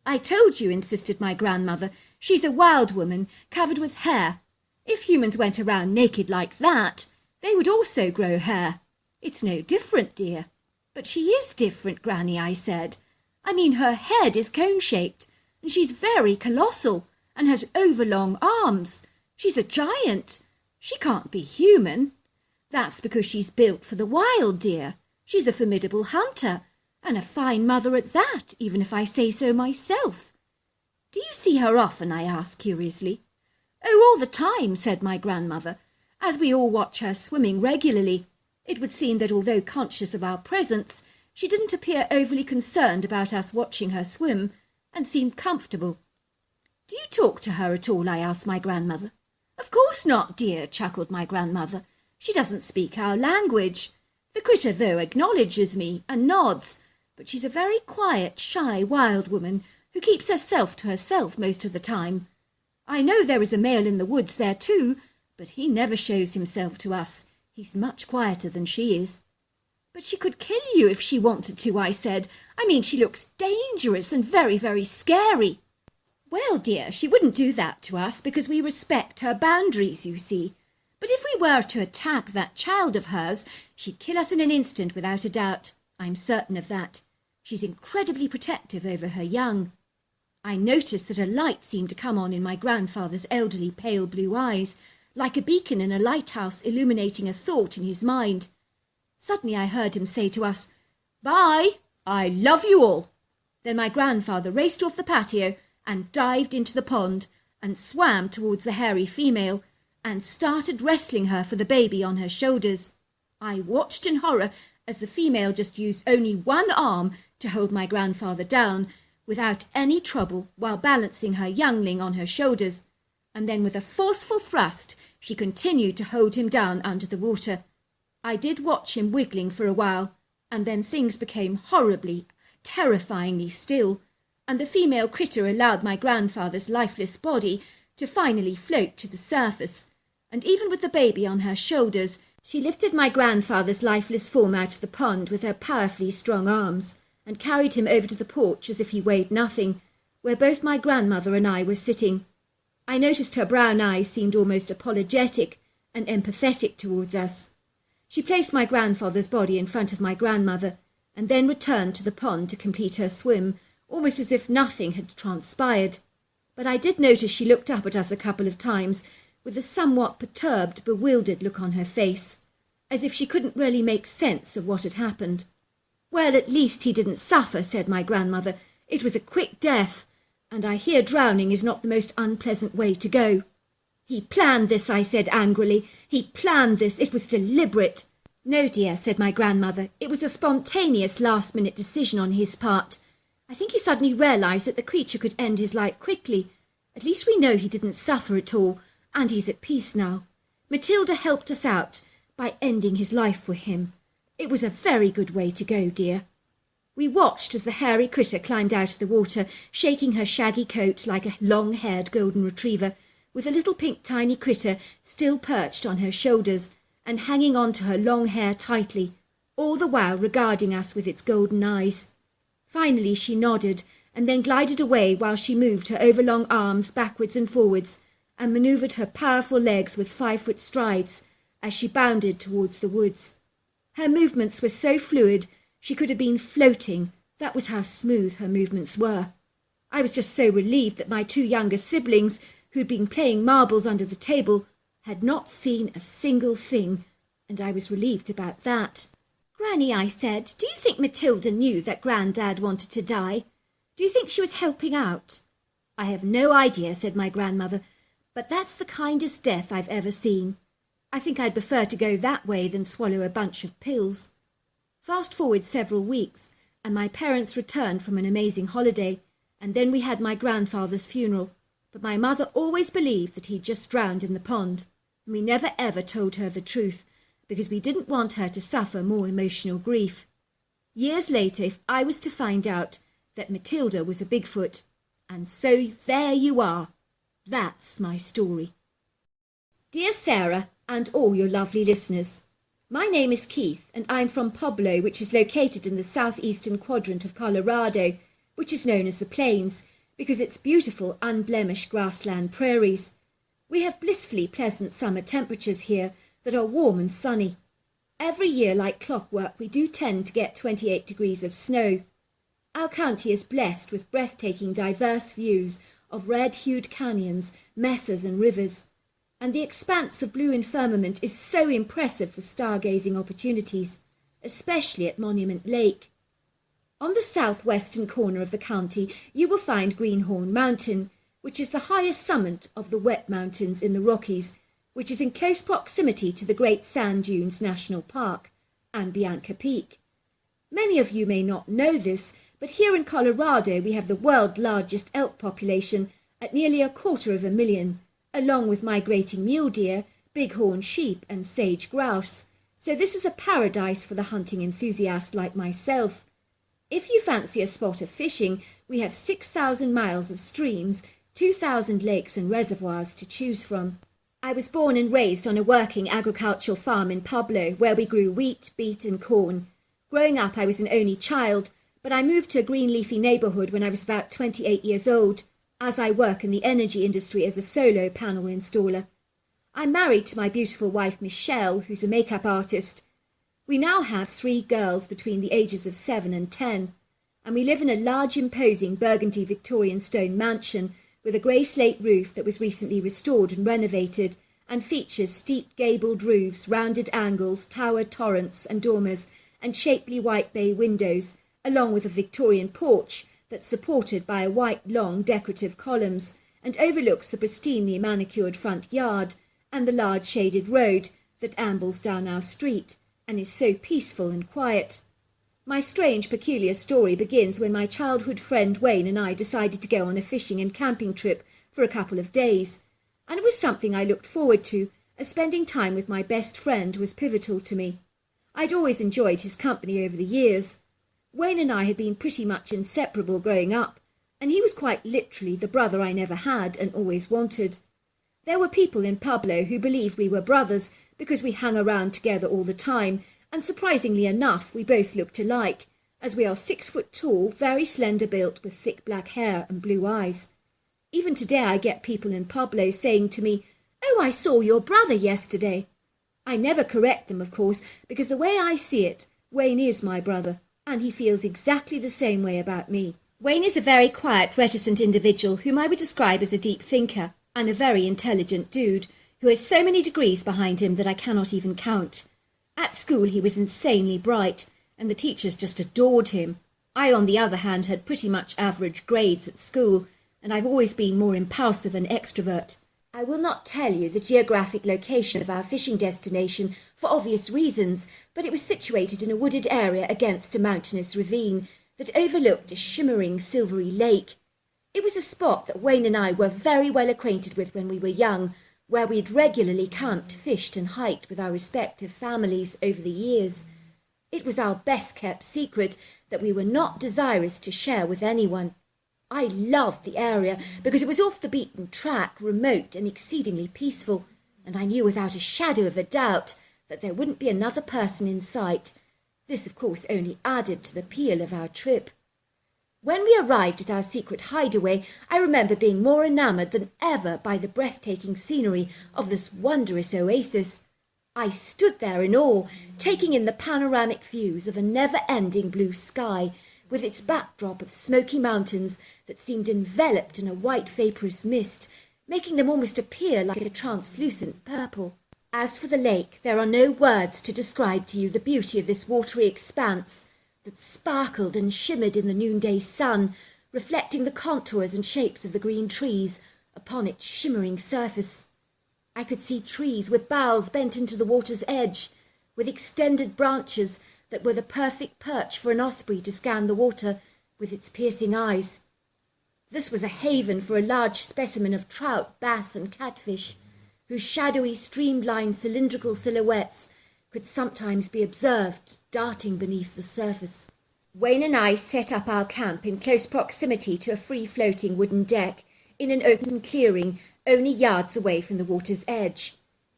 "I told you," insisted my grandmother. "She's a wild woman covered with hair. If humans went around naked like that, they would also grow hair. It's no different, dear." "But she is different, Granny," I said. "I mean, her head is cone-shaped, and she's very colossal, and has overlong arms. She's a giant. She can't be human." "That's because she's built for the wild, dear. She's a formidable hunter, and a fine mother at that, even if I say so myself." "Do you see her often?" I asked curiously. "Oh, all the time," said my grandmother, "as we all watch her swimming regularly. It would seem that although conscious of our presence, she didn't appear overly concerned about us watching her swim, and seemed comfortable." "Do you talk to her at all?" I asked my grandmother. "Of course not, dear," chuckled my grandmother. "She doesn't speak our language. The critter, though, acknowledges me and nods, but she's a very quiet, shy, wild woman who keeps herself to herself most of the time. I know there is a male in the woods there too, but he never shows himself to us. He's much quieter than she is." "But she could kill you if she wanted to," I said. "I mean, she looks dangerous and very, very scary." "Well, dear, she wouldn't do that to us because we respect her boundaries, you see. But if we were to attack that child of hers, she'd kill us in an instant without a doubt. I'm certain of that. She's incredibly protective over her young." I noticed that a light seemed to come on in my grandfather's elderly pale blue eyes, like a beacon in a lighthouse illuminating a thought in his mind. Suddenly I heard him say to us, "Bye, I love you all." Then my grandfather raced off the patio and dived into the pond and swam towards the hairy female and started wrestling her for the baby on her shoulders. I watched in horror as the female just used only one arm to hold my grandfather down without any trouble while balancing her youngling on her shoulders, and then with a forceful thrust she continued to hold him down under the water. I did watch him wiggling for a while, and then things became horribly, terrifyingly still, and the female critter allowed my grandfather's lifeless body to finally float to the surface, and even with the baby on her shoulders, she lifted my grandfather's lifeless form out of the pond with her powerfully strong arms, and carried him over to the porch as if he weighed nothing, where both my grandmother and I were sitting. I noticed her brown eyes seemed almost apologetic and empathetic towards us. She placed my grandfather's body in front of my grandmother, and then returned to the pond to complete her swim, almost as if nothing had transpired. But I did notice she looked up at us a couple of times, with a somewhat perturbed, bewildered look on her face, as if she couldn't really make sense of what had happened. "Well, at least he didn't suffer," said my grandmother. "It was a quick death, and I hear drowning is not the most unpleasant way to go." "He planned this," I said angrily. "He planned this. It was deliberate." "No, dear," said my grandmother. "It was a spontaneous last-minute decision on his part. I think he suddenly realised that the creature could end his life quickly. At least we know he didn't suffer at all, and he's at peace now. Matilda helped us out by ending his life for him. It was a very good way to go, dear." We watched as the hairy critter climbed out of the water, shaking her shaggy coat like a long-haired golden retriever, with a little pink tiny critter still perched on her shoulders and hanging on to her long hair tightly, all the while regarding us with its golden eyes. Finally she nodded and then glided away while she moved her overlong arms backwards and forwards and manoeuvred her powerful legs with 5-foot strides as she bounded towards the woods. Her movements were so fluid she could have been floating. That was how smooth her movements were. I was just so relieved that my 2 younger siblings, who'd been playing marbles under the table, had not seen a single thing, and I was relieved about that. "Granny," I said, "do you think Matilda knew that Grandad wanted to die? Do you think she was helping out?" "I have no idea," said my grandmother, "but that's the kindest death I've ever seen. I think I'd prefer to go that way than swallow a bunch of pills." Fast forward several weeks, and my parents returned from an amazing holiday, and then we had my grandfather's funeral, but my mother always believed that he'd just drowned in the pond, and we never ever told her the truth, because we didn't want her to suffer more emotional grief. Years later, if I was to find out that Matilda was a Bigfoot, and so there you are. That's my story. Dear Sarah, and all your lovely listeners, my name is Keith, and I'm from Pueblo, which is located in the southeastern quadrant of Colorado, which is known as the Plains, because it's beautiful, unblemished grassland prairies. We have blissfully pleasant summer temperatures here that are warm and sunny. Every year, like clockwork, we do tend to get 28 degrees of snow. Our county is blessed with breathtaking, diverse views of red-hued canyons, mesas and rivers, and the expanse of blue and firmament is so impressive for stargazing opportunities, especially at Monument Lake. On the southwestern corner of the county, you will find Greenhorn Mountain, which is the highest summit of the wet mountains in the Rockies, which is in close proximity to the Great Sand Dunes National Park and Bianca Peak. Many of you may not know this, but here in Colorado we have the world's largest elk population at nearly 250,000, along with migrating mule deer, bighorn sheep and sage grouse. So this is a paradise for the hunting enthusiast like myself. If you fancy a spot of fishing, we have 6,000 miles of streams, 2,000 lakes and reservoirs to choose from. I was born and raised on a working agricultural farm in Pueblo, where we grew wheat, beet and corn. Growing up, I was an only child, but I moved to a green leafy neighbourhood when I was about 28 years old, as I work in the energy industry as a solar panel installer. I'm married to my beautiful wife Michelle, who's a makeup artist. We now have 3 girls between the ages of 7 and 10, and we live in a large imposing burgundy Victorian stone mansion with a grey slate roof that was recently restored and renovated and features steep gabled roofs, rounded angles, towered torrents and dormers and shapely white bay windows, along with a Victorian porch that's supported by a white long decorative columns and overlooks the pristinely manicured front yard and the large shaded road that ambles down our street and is so peaceful and quiet. My strange, peculiar story begins when my childhood friend Wayne and I decided to go on a fishing and camping trip for a couple of days, and it was something I looked forward to, as spending time with my best friend was pivotal to me. I'd always enjoyed his company over the years. Wayne and I had been pretty much inseparable growing up, and he was quite literally the brother I never had and always wanted. There were people in Pueblo who believed we were brothers because we hung around together all the time, and surprisingly enough, we both looked alike, as we are 6 foot tall, very slender built, with thick black hair and blue eyes. Even today I get people in Pueblo saying to me, "Oh, I saw your brother yesterday." I never correct them, of course, because the way I see it, Wayne is my brother, and he feels exactly the same way about me. Wayne is a very quiet, reticent individual whom I would describe as a deep thinker, and a very intelligent dude who has so many degrees behind him that I cannot even count. At school he was insanely bright, and the teachers just adored him. I, on the other hand, had pretty much average grades at school, and I've always been more impulsive and extrovert. I will not tell you the geographic location of our fishing destination for obvious reasons, but it was situated in a wooded area against a mountainous ravine that overlooked a shimmering silvery lake. It was a spot that Wayne and I were very well acquainted with when we were young, where we'd regularly camped, fished and hiked with our respective families over the years. It was our best-kept secret that we were not desirous to share with anyone. I loved the area because it was off the beaten track, remote and exceedingly peaceful, and I knew without a shadow of a doubt that there wouldn't be another person in sight. This, of course, only added to the appeal of our trip. When we arrived at our secret hideaway, I remember being more enamoured than ever by the breathtaking scenery of this wondrous oasis. I stood there in awe, taking in the panoramic views of a never-ending blue sky, with its backdrop of smoky mountains that seemed enveloped in a white vaporous mist, making them almost appear like a translucent purple. As for the lake, there are no words to describe to you the beauty of this watery expanse that sparkled and shimmered in the noonday sun, reflecting the contours and shapes of the green trees upon its shimmering surface. I could see trees with boughs bent into the water's edge, with extended branches that were the perfect perch for an osprey to scan the water with its piercing eyes. This was a haven for a large specimen of trout, bass and catfish, whose shadowy, streamlined, cylindrical silhouettes could sometimes be observed darting beneath the surface. Wayne and I set up our camp in close proximity to a free-floating wooden deck in an open clearing only yards away from the water's edge.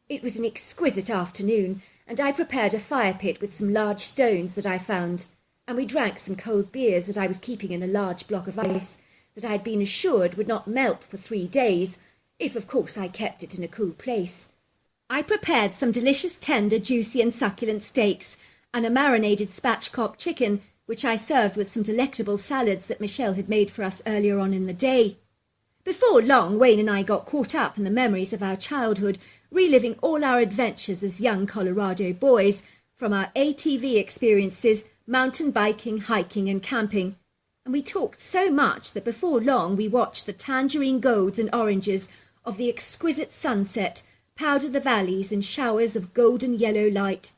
It was an exquisite afternoon, and I prepared a fire pit with some large stones that I found, and we drank some cold beers that I was keeping in a large block of ice that I had been assured would not melt for 3 days, if of course I kept it in a cool place. I prepared some delicious, tender, juicy and succulent steaks, and a marinated spatchcock chicken, which I served with some delectable salads that Michelle had made for us earlier on in the day. Before long, Wayne and I got caught up in the memories of our childhood, reliving all our adventures as young Colorado boys, from our ATV experiences, mountain biking, hiking and camping. And we talked so much that before long we watched the tangerine golds and oranges of the exquisite sunset powder the valleys in showers of golden yellow light.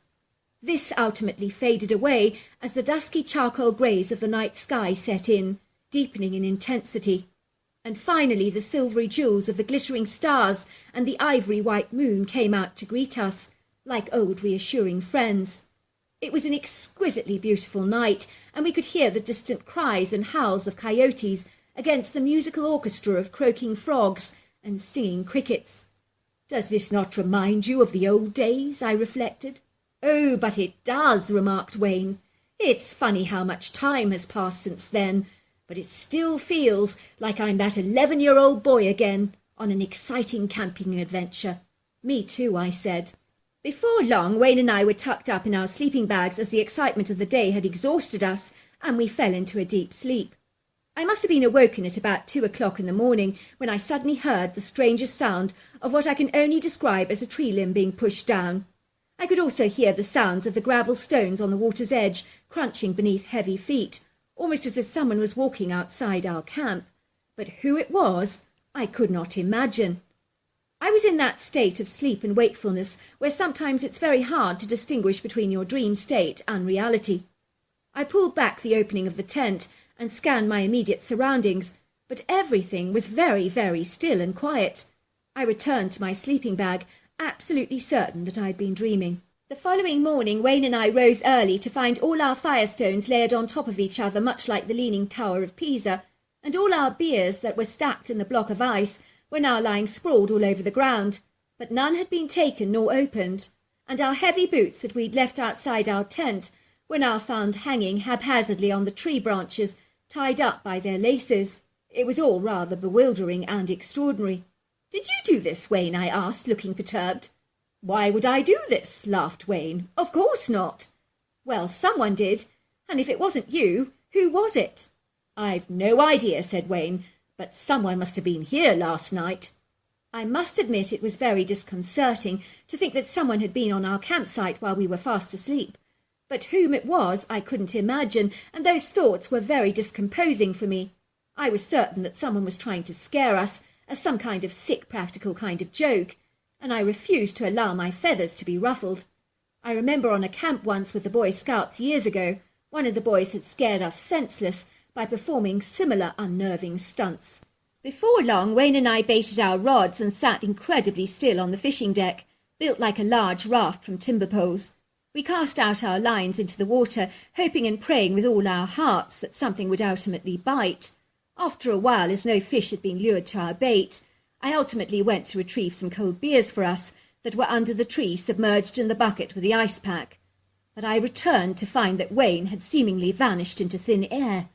This ultimately faded away as the dusky charcoal greys of the night sky set in, deepening in intensity. And finally the silvery jewels of the glittering stars and the ivory white moon came out to greet us, like old reassuring friends. It was an exquisitely beautiful night, and we could hear the distant cries and howls of coyotes against the musical orchestra of croaking frogs and singing crickets. "Does this not remind you of the old days?" I reflected. "Oh, but it does," remarked Wayne. "It's funny how much time has passed since then, but it still feels like I'm that 11-year-old boy again on an exciting camping adventure." "Me too," I said. Before long, Wayne and I were tucked up in our sleeping bags as the excitement of the day had exhausted us, and we fell into a deep sleep. I must have been awoken at about 2 o'clock in the morning when I suddenly heard the strangest sound of what I can only describe as a tree limb being pushed down. I could also hear the sounds of the gravel stones on the water's edge crunching beneath heavy feet, almost as if someone was walking outside our camp. But who it was, I could not imagine. I was in that state of sleep and wakefulness where sometimes it's very hard to distinguish between your dream state and reality. I pulled back the opening of the tent and scanned my immediate surroundings, but everything was very, very still and quiet. I returned to my sleeping bag, absolutely certain that I'd been dreaming. The following morning, Wayne and I rose early to find all our firestones layered on top of each other, much like the Leaning Tower of Pisa, and all our beers that were stacked in the block of ice were now lying sprawled all over the ground, but none had been taken nor opened, and our heavy boots that we'd left outside our tent were now found hanging haphazardly on the tree branches, tied up by their laces. It was all rather bewildering and extraordinary. "Did you do this, Wayne?" I asked, looking perturbed. "Why would I do this?" laughed Wayne. "Of course not." "Well, someone did, and if it wasn't you, who was it?" "I've no idea," said Wayne, "but someone must have been here last night." I must admit it was very disconcerting to think that someone had been on our campsite while we were fast asleep. But whom it was I couldn't imagine, and those thoughts were very discomposing for me. I was certain that someone was trying to scare us, as some kind of sick practical kind of joke, and I refused to allow my feathers to be ruffled. I remember on a camp once with the Boy Scouts years ago, one of the boys had scared us senseless by performing similar unnerving stunts. Before long, Wayne and I baited our rods and sat incredibly still on the fishing deck, built like a large raft from timber poles. We cast out our lines into the water, hoping and praying with all our hearts that something would ultimately bite. After a while, as no fish had been lured to our bait, I ultimately went to retrieve some cold beers for us that were under the tree submerged in the bucket with the ice pack. But I returned to find that Wayne had seemingly vanished into thin air.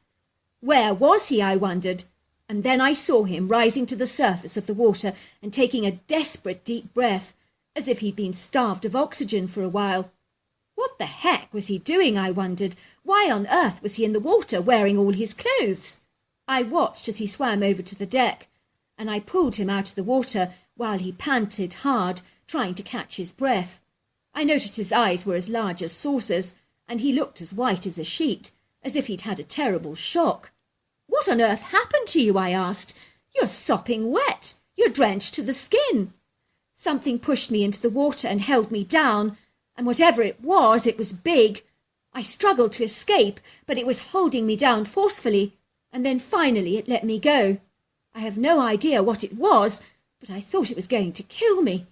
Where was he, I wondered, and then I saw him rising to the surface of the water and taking a desperate deep breath, as if he'd been starved of oxygen for a while. What the heck was he doing, I wondered? Why on earth was he in the water wearing all his clothes? I watched as he swam over to the deck, and I pulled him out of the water while he panted hard, trying to catch his breath. I noticed his eyes were as large as saucers, and he looked as white as a sheet, as if he'd had a terrible shock. "What on earth happened to you?" I asked. "You're sopping wet. You're drenched to the skin." Something pushed me into the water and held me down, and whatever it was big. I struggled to escape, but it was holding me down forcefully, and then finally it let me go. I have no idea what it was, but I thought it was going to kill me.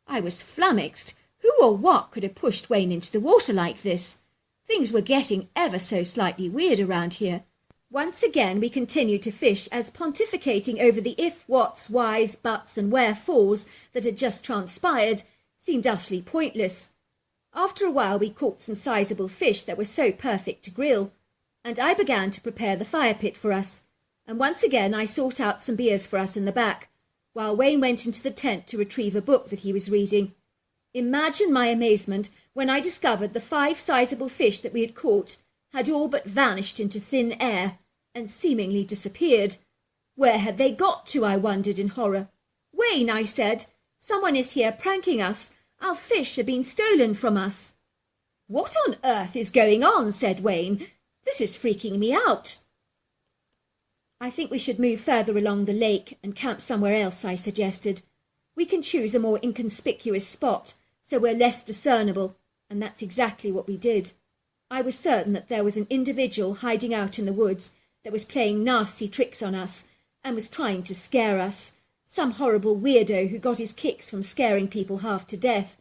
I was flummoxed. Who or what could have pushed Wayne into the water like this? Things were getting ever so slightly weird around here. Once again we continued to fish, as pontificating over the if, whats, whys, buts and wherefores that had just transpired seemed utterly pointless. After a while we caught some sizable fish that were so perfect to grill, and I began to prepare the fire pit for us, and once again I sought out some beers for us in the back, while Wayne went into the tent to retrieve a book that he was reading. Imagine my amazement when I discovered the 5 sizable fish that we had caught had all but vanished into thin air and seemingly disappeared. Where had they got to, I wondered in horror. "Wayne," I said, "someone is here pranking us. Our fish have been stolen from us." "What on earth is going on?" said Wayne. "This is freaking me out." "I think we should move further along the lake and camp somewhere else," I suggested. "We can choose a more inconspicuous spot, so we're less discernible," and that's exactly what we did. I was certain that there was an individual hiding out in the woods that was playing nasty tricks on us and was trying to scare us. Some horrible weirdo who got his kicks from scaring people half to death,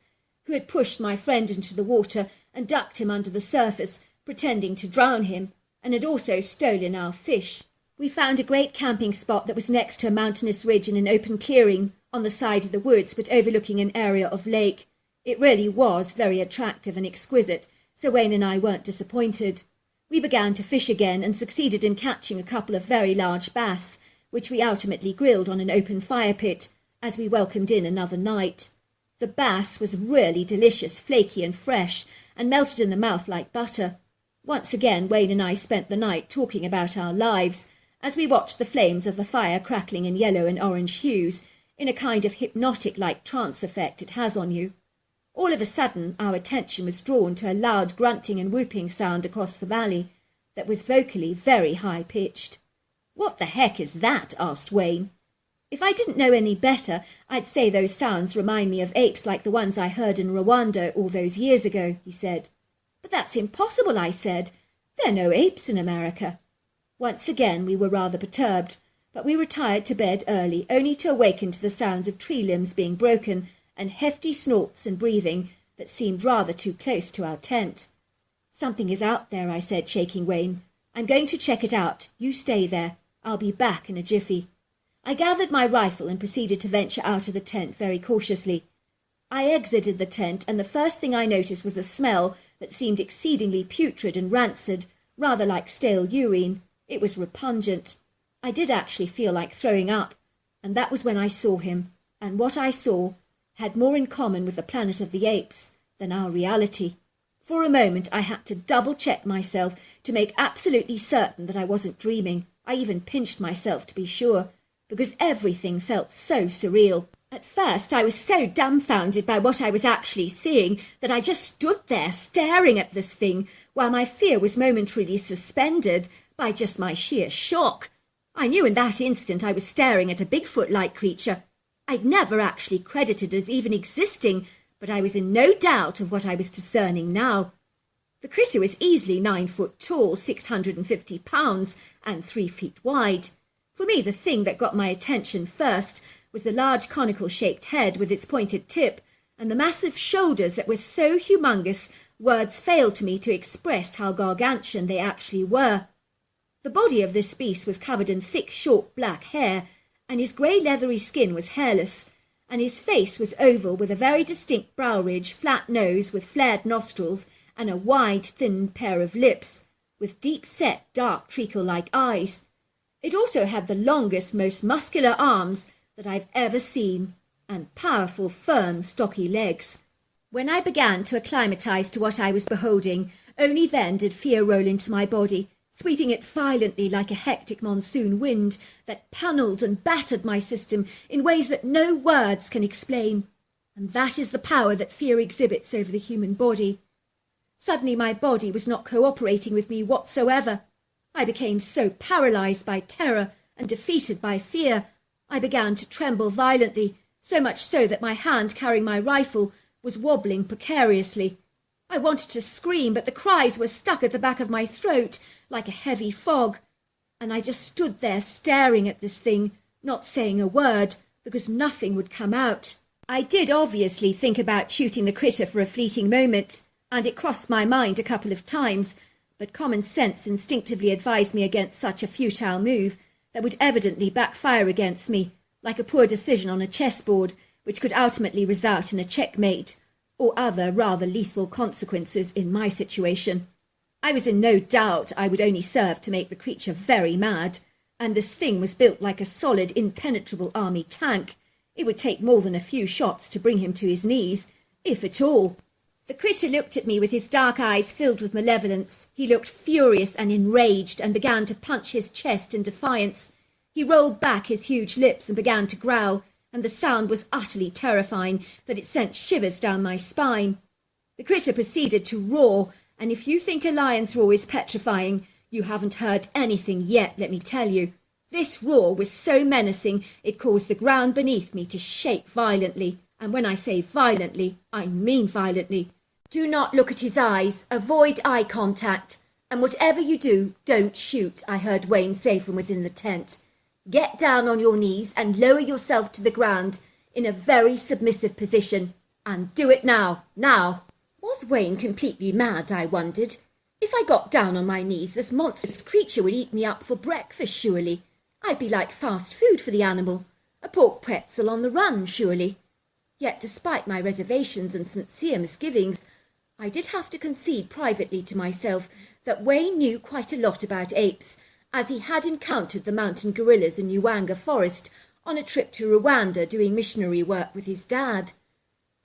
who had pushed my friend into the water and ducked him under the surface, pretending to drown him, and had also stolen our fish. We found a great camping spot that was next to a mountainous ridge in an open clearing on the side of the woods, but overlooking an area of lake. It really was very attractive and exquisite, so Wayne and I weren't disappointed. We began to fish again and succeeded in catching a couple of very large bass, which we ultimately grilled on an open fire pit as we welcomed in another night. The bass was really delicious, flaky and fresh, and melted in the mouth like butter. Once again Wayne and I spent the night talking about our lives, as we watched the flames of the fire crackling in yellow and orange hues, in a kind of hypnotic-like trance effect it has on you. All of a sudden our attention was drawn to a loud grunting and whooping sound across the valley. that was vocally very high-pitched. "What the heck is that?" asked Wayne. "If I didn't know any better, I'd say those sounds remind me of apes like the ones I heard in Rwanda all those years ago," he said. "But that's impossible," I said. "There are no apes in America." Once again we were rather perturbed, but we retired to bed early, only to awaken to the sounds of tree limbs being broken and hefty snorts and breathing that seemed rather too close to our tent. "Something is out there," I said, shaking Wayne. "I'm going to check it out. You stay there. I'll be back in a jiffy." I gathered my rifle and proceeded to venture out of the tent very cautiously. I exited the tent, and the first thing I noticed was a smell that seemed exceedingly putrid and rancid, rather like stale urine. It was repugnant. I did actually feel like throwing up, and that was when I saw him, and what I saw had more in common with the planet of the apes than our reality. For a moment I had to double-check myself to make absolutely certain that I wasn't dreaming. I even pinched myself to be sure, because everything felt so surreal. At first I was so dumbfounded by what I was actually seeing that I just stood there staring at this thing, while my fear was momentarily suspended by just my sheer shock. I knew in that instant I was staring at a Bigfoot-like creature. I'd never actually credited it as even existing, but I was in no doubt of what I was discerning now. The critter was easily 9 foot tall, 650 pounds, and 3 feet wide. For me, the thing that got my attention first was the large conical-shaped head with its pointed tip, and the massive shoulders that were so humongous words failed to me to express how gargantuan they actually were. The body of this beast was covered in thick, short black hair, and his grey leathery skin was hairless, and his face was oval with a very distinct brow ridge, flat nose with flared nostrils, and a wide, thin pair of lips, with deep-set, dark, treacle-like eyes. It also had the longest, most muscular arms that I've ever seen, and powerful, firm, stocky legs. When I began to acclimatise to what I was beholding, only then did fear roll into my body, sweeping it violently like a hectic monsoon wind that pummelled and battered my system in ways that no words can explain. And that is the power that fear exhibits over the human body. Suddenly my body was not cooperating with me whatsoever. I became so paralysed by terror and defeated by fear. I began to tremble violently, so much so that my hand carrying my rifle was wobbling precariously. I wanted to scream, but the cries were stuck at the back of my throat like a heavy fog, and I just stood there staring at this thing, not saying a word, because nothing would come out. I did obviously think about shooting the critter for a fleeting moment, and it crossed my mind a couple of times, but common sense instinctively advised me against such a futile move that would evidently backfire against me, like a poor decision on a chessboard, which could ultimately result in a checkmate, or other rather lethal consequences in my situation. I was in no doubt I would only serve to make the creature very mad, and this thing was built like a solid, impenetrable army tank. It would take more than a few shots to bring him to his knees, if at all. The critter looked at me with his dark eyes filled with malevolence. He looked furious and enraged and began to punch his chest in defiance. He rolled back his huge lips and began to growl, and the sound was utterly terrifying that it sent shivers down my spine. The critter proceeded to roar, and if you think a lion's roar is petrifying, you haven't heard anything yet, let me tell you. This roar was so menacing it caused the ground beneath me to shake violently, and when I say violently, I mean violently. Do not look at his eyes, avoid eye contact, and whatever you do, don't shoot, I heard Wayne say from within the tent. Get down on your knees and lower yourself to the ground in a very submissive position, and do it now, now. Was Wayne completely mad, I wondered? If I got down on my knees, this monstrous creature would eat me up for breakfast, surely. I'd be like fast food for the animal, a pork pretzel on the run, surely. Yet despite my reservations and sincere misgivings, I did have to concede privately to myself that Wayne knew quite a lot about apes, as he had encountered the mountain gorillas in Uwanga Forest on a trip to Rwanda doing missionary work with his dad.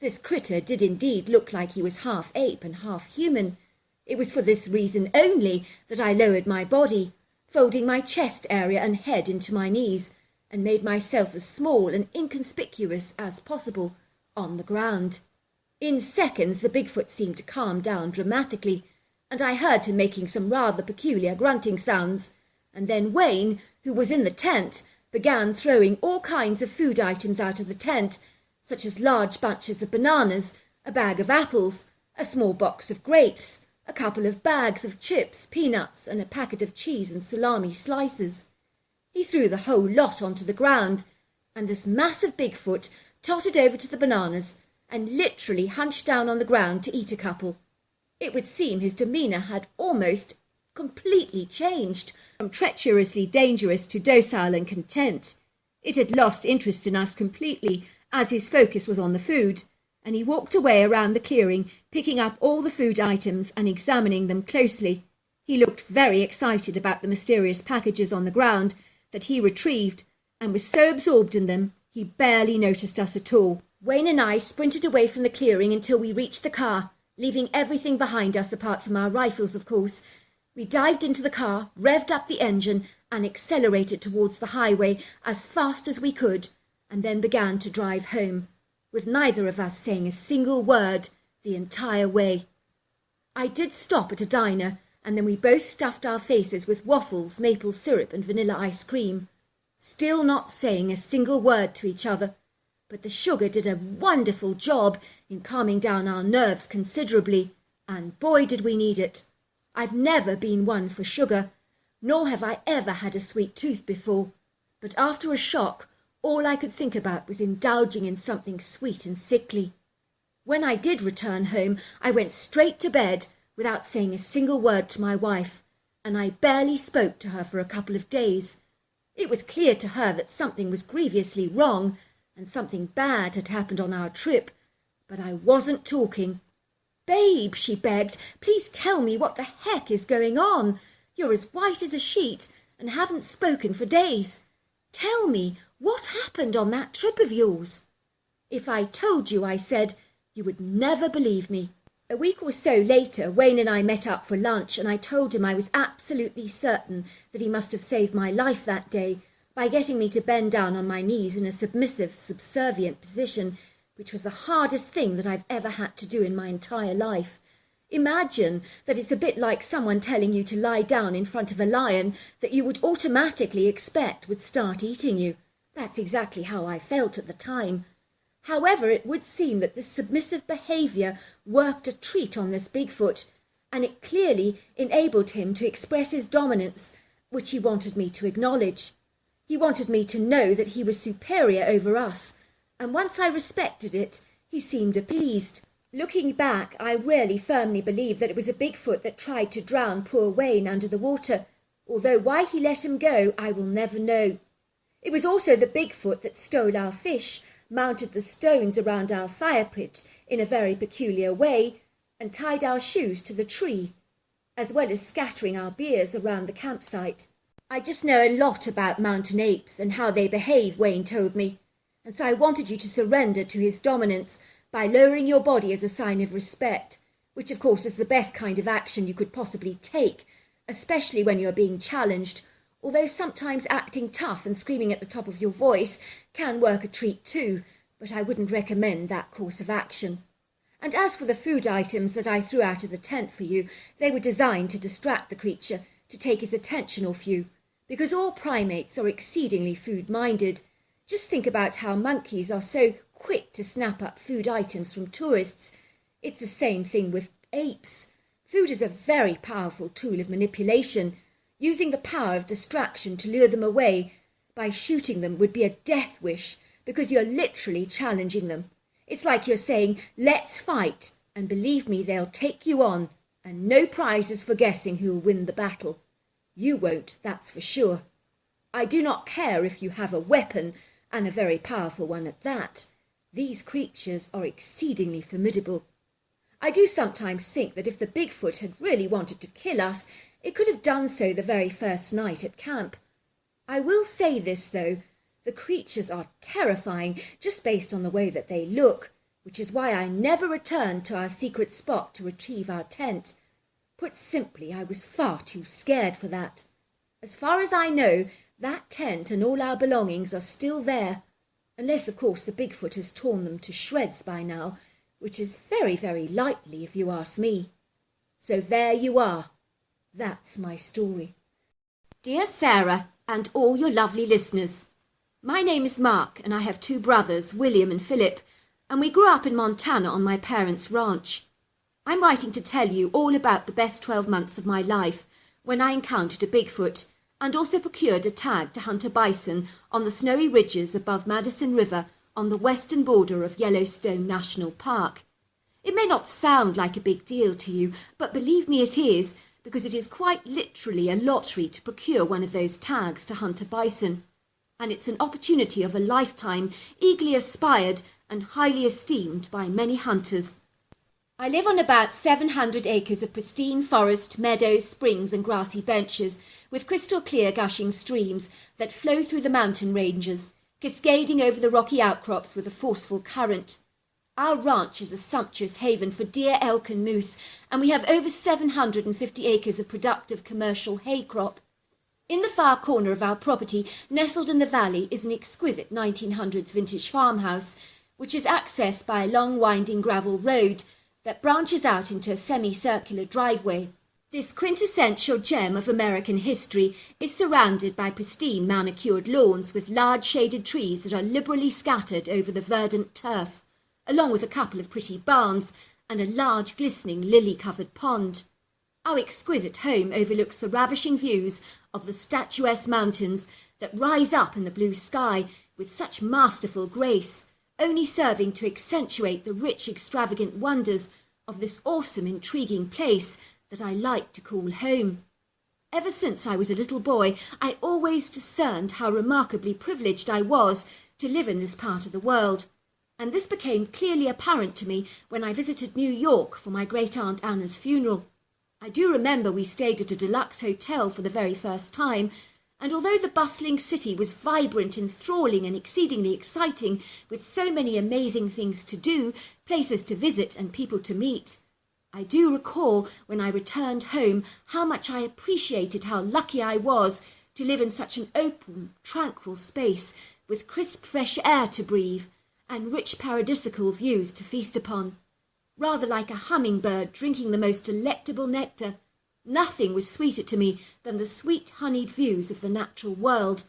This critter did indeed look like he was half ape and half human. It was for this reason only that I lowered my body, folding my chest area and head into my knees, and made myself as small and inconspicuous as possible on the ground. In seconds the Bigfoot seemed to calm down dramatically, and I heard him making some rather peculiar grunting sounds, and then Wayne, who was in the tent, began throwing all kinds of food items out of the tent, such as large bunches of bananas, a bag of apples, a small box of grapes, a couple of bags of chips, peanuts, and a packet of cheese and salami slices. He threw the whole lot onto the ground, and this massive Bigfoot tottered over to the bananas and literally hunched down on the ground to eat a couple. It would seem his demeanour had almost completely changed, from treacherously dangerous to docile and content. It had lost interest in us completely, as his focus was on the food, and he walked away around the clearing, picking up all the food items and examining them closely. He looked very excited about the mysterious packages on the ground that he retrieved, and was so absorbed in them he barely noticed us at all. Wayne and I sprinted away from the clearing until we reached the car, leaving everything behind us apart from our rifles, of course. We dived into the car, revved up the engine, and accelerated towards the highway as fast as we could, and then began to drive home, with neither of us saying a single word the entire way. I did stop at a diner, and then we both stuffed our faces with waffles, maple syrup, and vanilla ice cream, still not saying a single word to each other. But the sugar did a wonderful job in calming down our nerves considerably, and boy did we need it. I've never been one for sugar, nor have I ever had a sweet tooth before, but after a shock, all I could think about was indulging in something sweet and sickly. When I did return home, I went straight to bed without saying a single word to my wife, and I barely spoke to her for a couple of days. It was clear to her that something was grievously wrong, and something bad had happened on our trip, but I wasn't talking. "Babe," she begged, "please tell me what the heck is going on. You're as white as a sheet and haven't spoken for days. Tell me, what happened on that trip of yours?" "If I told you," I said, "you would never believe me." A week or so later, Wayne and I met up for lunch, and I told him I was absolutely certain that he must have saved my life that day by getting me to bend down on my knees in a submissive, subservient position, which was the hardest thing that I've ever had to do in my entire life. Imagine that it's a bit like someone telling you to lie down in front of a lion that you would automatically expect would start eating you. That's exactly how I felt at the time. However, it would seem that this submissive behaviour worked a treat on this Bigfoot, and it clearly enabled him to express his dominance, which he wanted me to acknowledge. He wanted me to know that he was superior over us, and once I respected it, he seemed appeased. Looking back, I really firmly believe that it was a Bigfoot that tried to drown poor Wayne under the water, although why he let him go I will never know. It was also the Bigfoot that stole our fish, mounted the stones around our fire pit in a very peculiar way, and tied our shoes to the tree, as well as scattering our beers around the campsite. I just know a lot about mountain apes and how they behave, Wayne told me, and so I wanted you to surrender to his dominance by lowering your body as a sign of respect, which of course is the best kind of action you could possibly take, especially when you are being challenged, although sometimes acting tough and screaming at the top of your voice can work a treat too, but I wouldn't recommend that course of action. And as for the food items that I threw out of the tent for you, they were designed to distract the creature, to take his attention off you, because all primates are exceedingly food-minded. Just think about how monkeys are so quick to snap up food items from tourists. It's the same thing with apes. Food is a very powerful tool of manipulation. Using the power of distraction to lure them away by shooting them would be a death wish, because you're literally challenging them. It's like you're saying, "Let's fight," and believe me, they'll take you on, and no prizes for guessing who'll win the battle. You won't, that's for sure. I do not care if you have a weapon, and a very powerful one at that. These creatures are exceedingly formidable. I do sometimes think that if the Bigfoot had really wanted to kill us, it could have done so the very first night at camp. I will say this, though. The creatures are terrifying just based on the way that they look, which is why I never returned to our secret spot to retrieve our tent. Put simply, I was far too scared for that. As far as I know, that tent and all our belongings are still there, unless, of course, the Bigfoot has torn them to shreds by now, which is very, very likely if you ask me. So there you are. That's my story. Dear Sarah and all your lovely listeners, my name is Mark and I have two brothers, William and Philip, and we grew up in Montana on my parents' ranch. I'm writing to tell you all about the best 12 months of my life when I encountered a Bigfoot and also procured a tag to hunt a bison on the snowy ridges above Madison River on the western border of Yellowstone National Park. It may not sound like a big deal to you, but believe me it is, because it is quite literally a lottery to procure one of those tags to hunt a bison. And it's an opportunity of a lifetime, eagerly aspired and highly esteemed by many hunters. I live on about 700 acres of pristine forest, meadows, springs and grassy benches, with crystal clear gushing streams that flow through the mountain ranges, cascading over the rocky outcrops with a forceful current. Our ranch is a sumptuous haven for deer, elk and moose, and we have over 750 acres of productive commercial hay crop. In the far corner of our property, nestled in the valley, is an exquisite 1900s vintage farmhouse, which is accessed by a long winding gravel road that branches out into a semicircular driveway. This quintessential gem of American history is surrounded by pristine manicured lawns with large shaded trees that are liberally scattered over the verdant turf, along with a couple of pretty barns and a large glistening lily-covered pond. Our exquisite home overlooks the ravishing views of the statuesque mountains that rise up in the blue sky with such masterful grace, only serving to accentuate the rich, extravagant wonders of this awesome, intriguing place that I like to call home. Ever since I was a little boy, I always discerned how remarkably privileged I was to live in this part of the world, and this became clearly apparent to me when I visited New York for my great-aunt Anna's funeral. I do remember we stayed at a deluxe hotel for the very first time, and although the bustling city was vibrant, enthralling and exceedingly exciting, with so many amazing things to do, places to visit and people to meet, I do recall when I returned home how much I appreciated how lucky I was to live in such an open, tranquil space, with crisp fresh air to breathe and rich paradisical views to feast upon. Rather like a hummingbird drinking the most delectable nectar, nothing was sweeter to me than the sweet honeyed views of the natural world,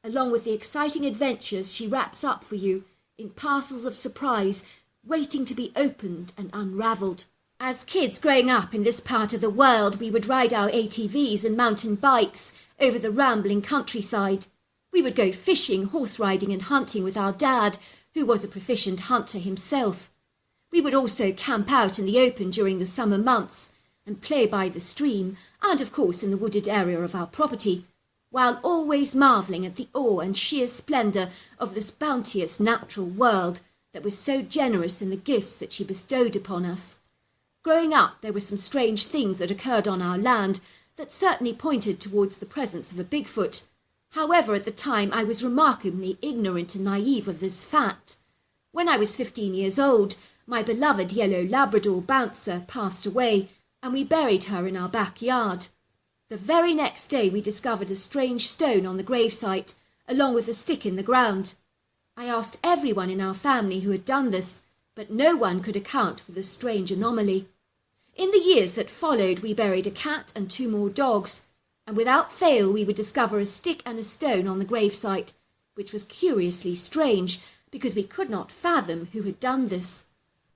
along with the exciting adventures she wraps up for you in parcels of surprise waiting to be opened and unravelled. As kids growing up in this part of the world, we would ride our ATVs and mountain bikes over the rambling countryside. We would go fishing, horse riding and hunting with our dad, who was a proficient hunter himself. We would also camp out in the open during the summer months and play by the stream and, of course, in the wooded area of our property, while always marvelling at the awe and sheer splendour of this bounteous natural world that was so generous in the gifts that she bestowed upon us. Growing up, there were some strange things that occurred on our land that certainly pointed towards the presence of a Bigfoot. However, at the time, I was remarkably ignorant and naive of this fact. When I was 15 years old, my beloved yellow Labrador Bouncer passed away, and we buried her in our backyard. The very next day, we discovered a strange stone on the gravesite, along with a stick in the ground. I asked everyone in our family who had done this, but no one could account for the strange anomaly. In the years that followed, we buried a cat and 2 more dogs, and without fail we would discover a stick and a stone on the gravesite, which was curiously strange, because we could not fathom who had done this.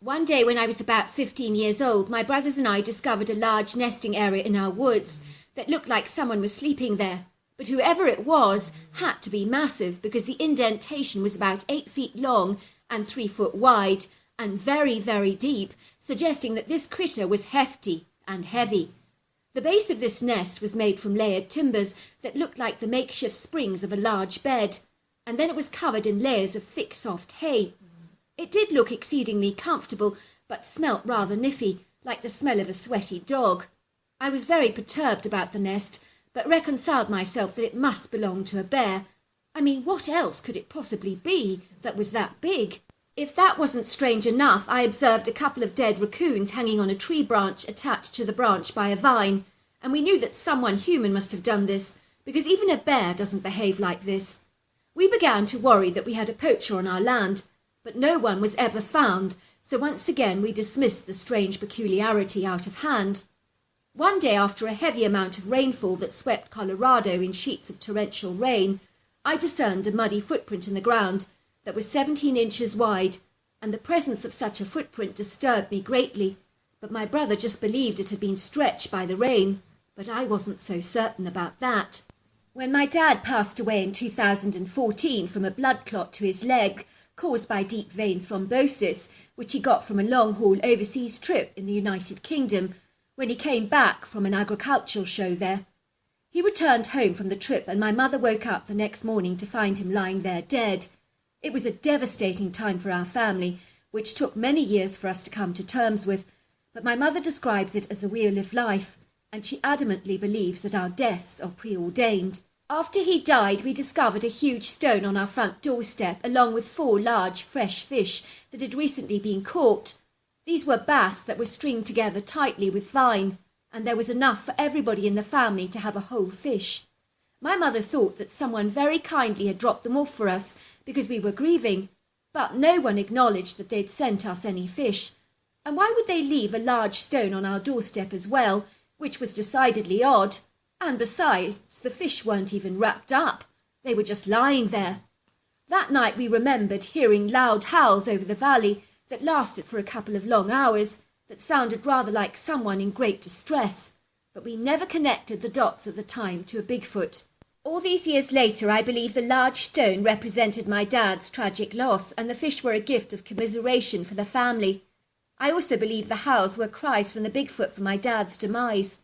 One day when I was about 15 years old, my brothers and I discovered a large nesting area in our woods that looked like someone was sleeping there, but whoever it was had to be massive, because the indentation was about 8 feet long and 3 foot wide, and very, very deep, suggesting that this critter was hefty and heavy. The base of this nest was made from layered timbers that looked like the makeshift springs of a large bed, and then it was covered in layers of thick, soft hay. It did look exceedingly comfortable, but smelt rather niffy, like the smell of a sweaty dog. I was very perturbed about the nest, but reconciled myself that it must belong to a bear. I mean, what else could it possibly be that was that big? If that wasn't strange enough, I observed a couple of dead raccoons hanging on a tree branch attached to the branch by a vine, and we knew that someone human must have done this, because even a bear doesn't behave like this. We began to worry that we had a poacher on our land, but no one was ever found, so once again we dismissed the strange peculiarity out of hand. One day, after a heavy amount of rainfall that swept Colorado in sheets of torrential rain, I discerned a muddy footprint in the ground that was 17 inches wide, and the presence of such a footprint disturbed me greatly, but my brother just believed it had been stretched by the rain, but I wasn't so certain about that. When my dad passed away in 2014 from a blood clot to his leg caused by deep vein thrombosis, which he got from a long-haul overseas trip in the United Kingdom when he came back from an agricultural show there. He returned home from the trip and my mother woke up the next morning to find him lying there dead. It was a devastating time for our family, which took many years for us to come to terms with, but my mother describes it as the wheel of life, and she adamantly believes that our deaths are preordained. After he died, we discovered a huge stone on our front doorstep, along with 4 large fresh fish that had recently been caught. These were bass that were stringed together tightly with vine, and there was enough for everybody in the family to have a whole fish. My mother thought that someone very kindly had dropped them off for us because we were grieving, but no one acknowledged that they'd sent us any fish. And why would they leave a large stone on our doorstep as well, which was decidedly odd? And besides, the fish weren't even wrapped up. They were just lying there. That night we remembered hearing loud howls over the valley that lasted for a couple of long hours, that sounded rather like someone in great distress, but we never connected the dots at the time to a Bigfoot. All these years later, I believe the large stone represented my dad's tragic loss, and the fish were a gift of commiseration for the family. I also believe the howls were cries from the Bigfoot for my dad's demise.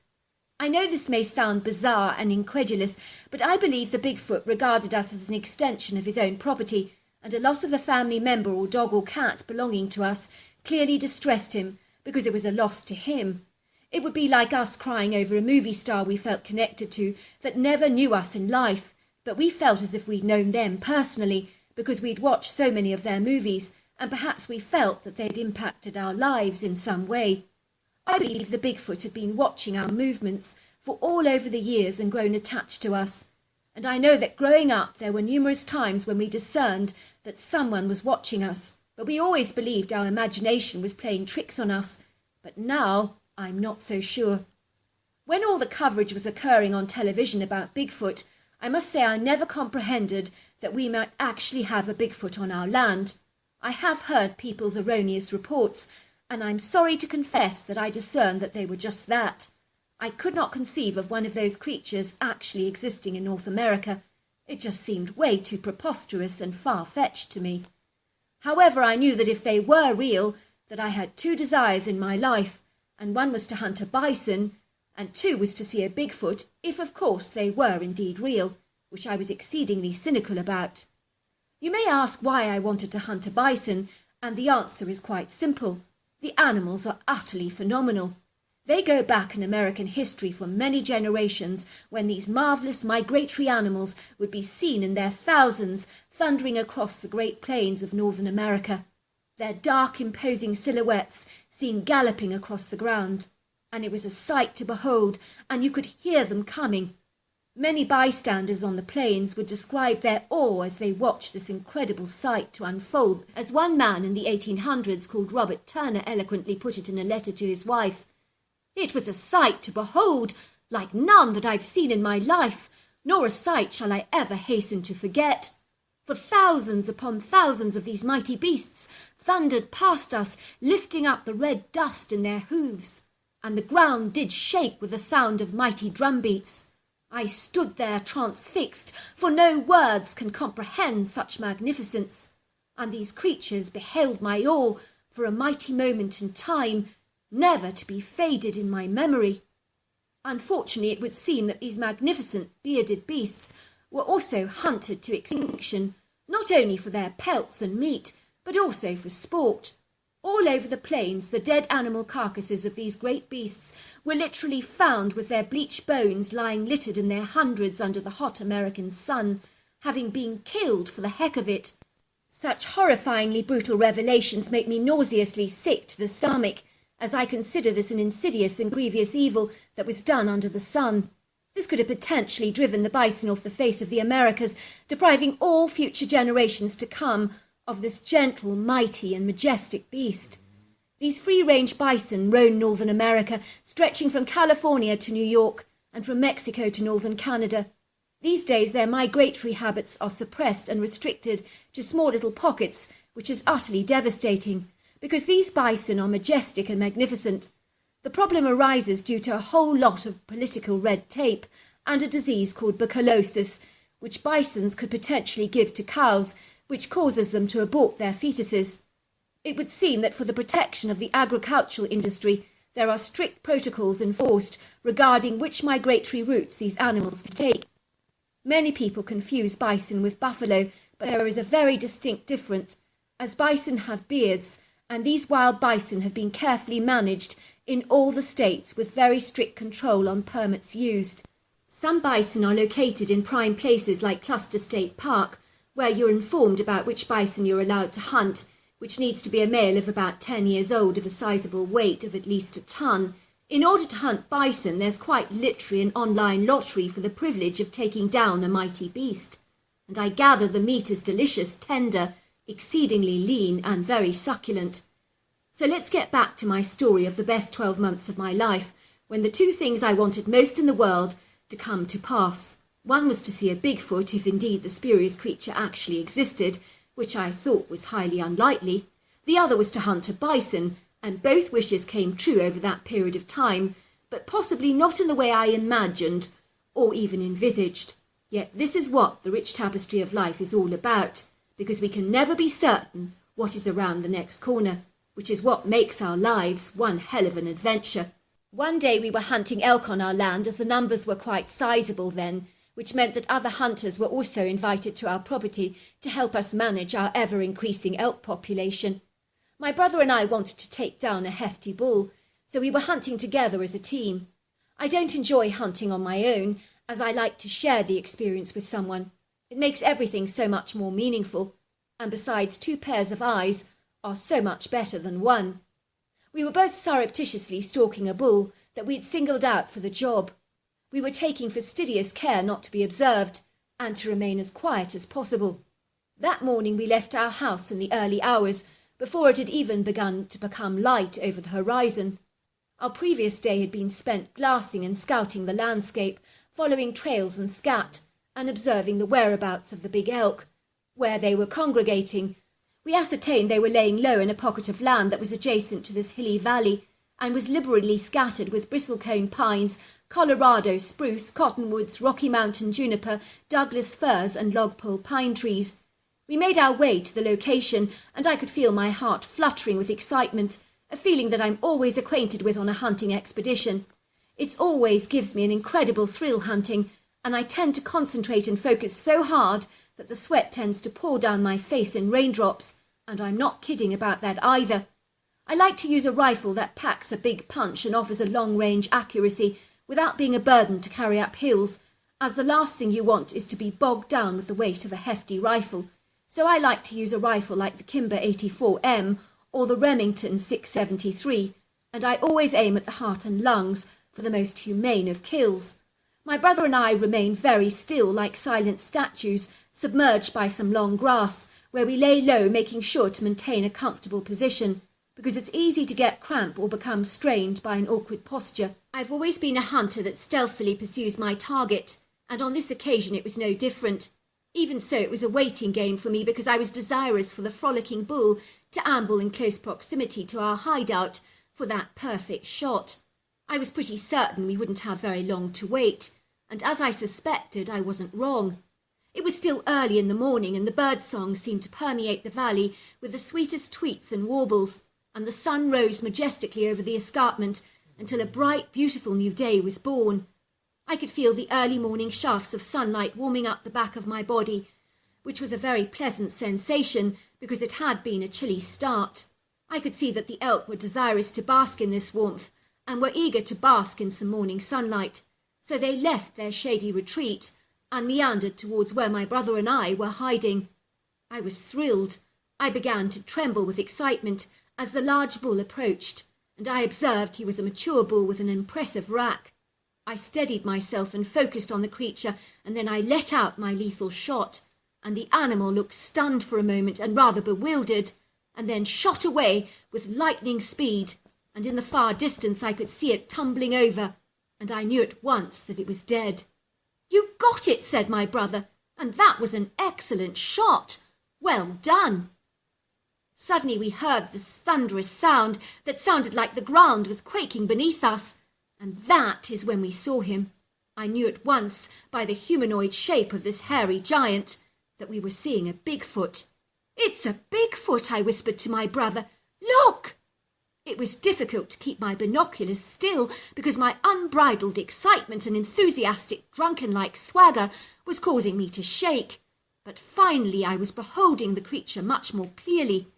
I know this may sound bizarre and incredulous, but I believe the Bigfoot regarded us as an extension of his own property, and a loss of a family member or dog or cat belonging to us clearly distressed him because it was a loss to him. It would be like us crying over a movie star we felt connected to that never knew us in life, but we felt as if we'd known them personally because we'd watched so many of their movies, and perhaps we felt that they'd impacted our lives in some way. I believe the Bigfoot had been watching our movements for all over the years and grown attached to us. And I know that growing up there were numerous times when we discerned that someone was watching us, but we always believed our imagination was playing tricks on us. But now I'm not so sure. When all the coverage was occurring on television about Bigfoot, I must say I never comprehended that we might actually have a Bigfoot on our land. I have heard people's erroneous reports, and I'm sorry to confess that I discerned that they were just that. I could not conceive of one of those creatures actually existing in North America. It just seemed way too preposterous and far-fetched to me. However, I knew that if they were real, that I had 2 desires in my life, and one was to hunt a bison, and 2 was to see a Bigfoot, if of course they were indeed real, which I was exceedingly cynical about. You may ask why I wanted to hunt a bison, and the answer is quite simple. The animals are utterly phenomenal. They go back in American history for many generations when these marvellous migratory animals would be seen in their thousands thundering across the Great Plains of Northern America, their dark, imposing silhouettes seen galloping across the ground. And it was a sight to behold, and you could hear them coming. Many bystanders on the plains would describe their awe as they watched this incredible sight to unfold, as one man in the 1800s called Robert Turner eloquently put it in a letter to his wife. "It was a sight to behold, like none that I've seen in my life, nor a sight shall I ever hasten to forget. For thousands upon thousands of these mighty beasts thundered past us, lifting up the red dust in their hooves, and the ground did shake with the sound of mighty drumbeats. I stood there transfixed, for no words can comprehend such magnificence, and these creatures beheld my awe for a mighty moment in time, never to be faded in my memory." Unfortunately, it would seem that these magnificent bearded beasts were also hunted to extinction, not only for their pelts and meat, but also for sport. All over the plains, the dead animal carcasses of these great beasts were literally found with their bleached bones lying littered in their hundreds under the hot American sun, having been killed for the heck of it. Such horrifyingly brutal revelations make me nauseously sick to the stomach, as I consider this an insidious and grievous evil that was done under the sun. This could have potentially driven the bison off the face of the Americas, depriving all future generations to come of this gentle, mighty, and majestic beast. These free-range bison roam northern America, stretching from California to New York and from Mexico to northern Canada. These days their migratory habits are suppressed and restricted to small little pockets, which is utterly devastating, because these bison are majestic and magnificent. The problem arises due to a whole lot of political red tape and a disease called baculosis, which bisons could potentially give to cows, which causes them to abort their fetuses. It would seem that for the protection of the agricultural industry, there are strict protocols enforced regarding which migratory routes these animals can take. Many people confuse bison with buffalo, but there is a very distinct difference, as bison have beards, and these wild bison have been carefully managed in all the states with very strict control on permits used. Some bison are located in prime places like Cluster State Park, where you're informed about which bison you're allowed to hunt, which needs to be a male of about 10 years old of a sizable weight of at least a ton. In order to hunt bison, there's quite literally an online lottery for the privilege of taking down a mighty beast. And I gather the meat is delicious, tender, exceedingly lean and very succulent. So let's get back to my story of the best 12 months of my life, when the two things I wanted most in the world to come to pass. One was to see a Bigfoot, if indeed the spurious creature actually existed, which I thought was highly unlikely. The other was to hunt a bison, and both wishes came true over that period of time, but possibly not in the way I imagined or even envisaged. Yet this is what the rich tapestry of life is all about, because we can never be certain what is around the next corner, which is what makes our lives one hell of an adventure. One day we were hunting elk on our land, as the numbers were quite sizable then, which meant that other hunters were also invited to our property to help us manage our ever-increasing elk population. My brother and I wanted to take down a hefty bull, so we were hunting together as a team. I don't enjoy hunting on my own, as I like to share the experience with someone. It makes everything so much more meaningful, and besides, two pairs of eyes are so much better than one. We were both surreptitiously stalking a bull that we'd singled out for the job. We were taking fastidious care not to be observed, and to remain as quiet as possible. That morning we left our house in the early hours, before it had even begun to become light over the horizon. Our previous day had been spent glassing and scouting the landscape, following trails and scat, and observing the whereabouts of the big elk, where they were congregating. We ascertained they were laying low in a pocket of land that was adjacent to this hilly valley, and was liberally scattered with bristlecone pines, Colorado spruce, cottonwoods, Rocky Mountain juniper, Douglas firs, and logpole pine trees. We made our way to the location, and I could feel my heart fluttering with excitement, a feeling that I'm always acquainted with on a hunting expedition. It always gives me an incredible thrill hunting, and I tend to concentrate and focus so hard that the sweat tends to pour down my face in raindrops, and I'm not kidding about that either. I like to use a rifle that packs a big punch and offers a long-range accuracy without being a burden to carry up hills, as the last thing you want is to be bogged down with the weight of a hefty rifle. So I like to use a rifle like the Kimber 84M or the Remington 673, and I always aim at the heart and lungs for the most humane of kills. My brother and I remain very still, like silent statues, submerged by some long grass, where we lay low, making sure to maintain a comfortable position, because it's easy to get cramp or become strained by an awkward posture. I've always been a hunter that stealthily pursues my target, and on this occasion it was no different. Even so, it was a waiting game for me, because I was desirous for the frolicking bull to amble in close proximity to our hideout for that perfect shot. I was pretty certain we wouldn't have very long to wait, and as I suspected, I wasn't wrong. It was still early in the morning, and the birdsong seemed to permeate the valley with the sweetest tweets and warbles, and the sun rose majestically over the escarpment until a bright, beautiful new day was born. I could feel the early morning shafts of sunlight warming up the back of my body, which was a very pleasant sensation because it had been a chilly start. I could see that the elk were desirous to bask in this warmth and were eager to bask in some morning sunlight, so they left their shady retreat and meandered towards where my brother and I were hiding. I was thrilled. I began to tremble with excitement as the large bull approached, and I observed he was a mature bull with an impressive rack. I steadied myself and focused on the creature, and then I let out my lethal shot, and the animal looked stunned for a moment and rather bewildered, and then shot away with lightning speed, and in the far distance I could see it tumbling over, and I knew at once that it was dead. "You got it," said my brother, "and that was an excellent shot. Well done." Suddenly we heard this thunderous sound that sounded like the ground was quaking beneath us, and that is when we saw him. I knew at once, by the humanoid shape of this hairy giant, that we were seeing a Bigfoot. "It's a Bigfoot," I whispered to my brother. "Look!" It was difficult to keep my binoculars still because my unbridled excitement and enthusiastic drunken-like swagger was causing me to shake. But finally I was beholding the creature much more clearly.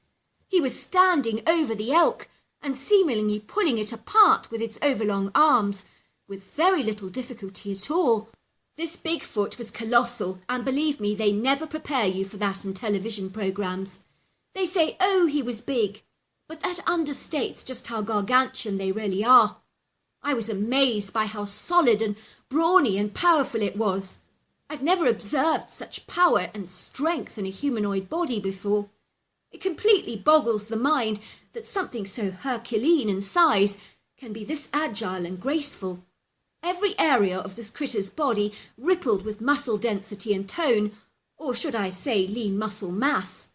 He was standing over the elk and seemingly pulling it apart with its overlong arms, with very little difficulty at all. This Bigfoot was colossal, and believe me, they never prepare you for that in television programs. They say, "Oh, he was big," but that understates just how gargantuan they really are. I was amazed by how solid and brawny and powerful it was. I've never observed such power and strength in a humanoid body before. It completely boggles the mind that something so Herculean in size can be this agile and graceful. Every area of this critter's body rippled with muscle density and tone, or should I say lean muscle mass.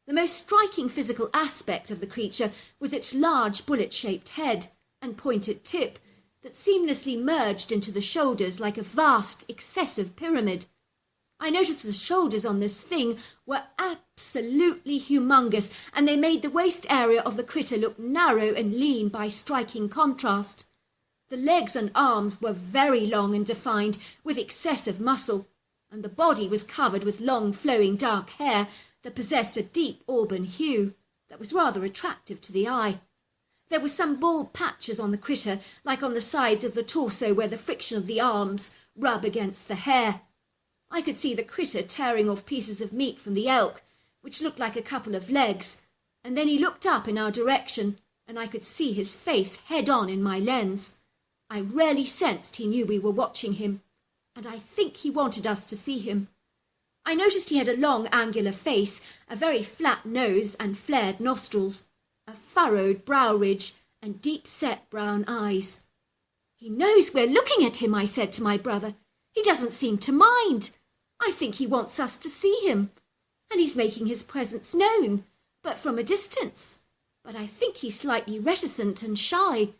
The most striking physical aspect of the creature was its large bullet-shaped head and pointed tip that seamlessly merged into the shoulders like a vast, excessive pyramid. I noticed the shoulders on this thing were absolutely humongous, and they made the waist area of the critter look narrow and lean by striking contrast. The legs and arms were very long and defined with excessive muscle, and the body was covered with long flowing dark hair that possessed a deep auburn hue that was rather attractive to the eye. There were some bald patches on the critter, like on the sides of the torso where the friction of the arms rub against the hair. I could see the critter tearing off pieces of meat from the elk, which looked like a couple of legs, and then he looked up in our direction, and I could see his face head on in my lens. I really sensed he knew we were watching him, and I think he wanted us to see him. I noticed he had a long, angular face, a very flat nose and flared nostrils, a furrowed brow ridge, and deep-set brown eyes. "He knows we're looking at him," I said to my brother. "He doesn't seem to mind. I think he wants us to see him, and he's making his presence known, but from a distance. But I think he's slightly reticent and shy."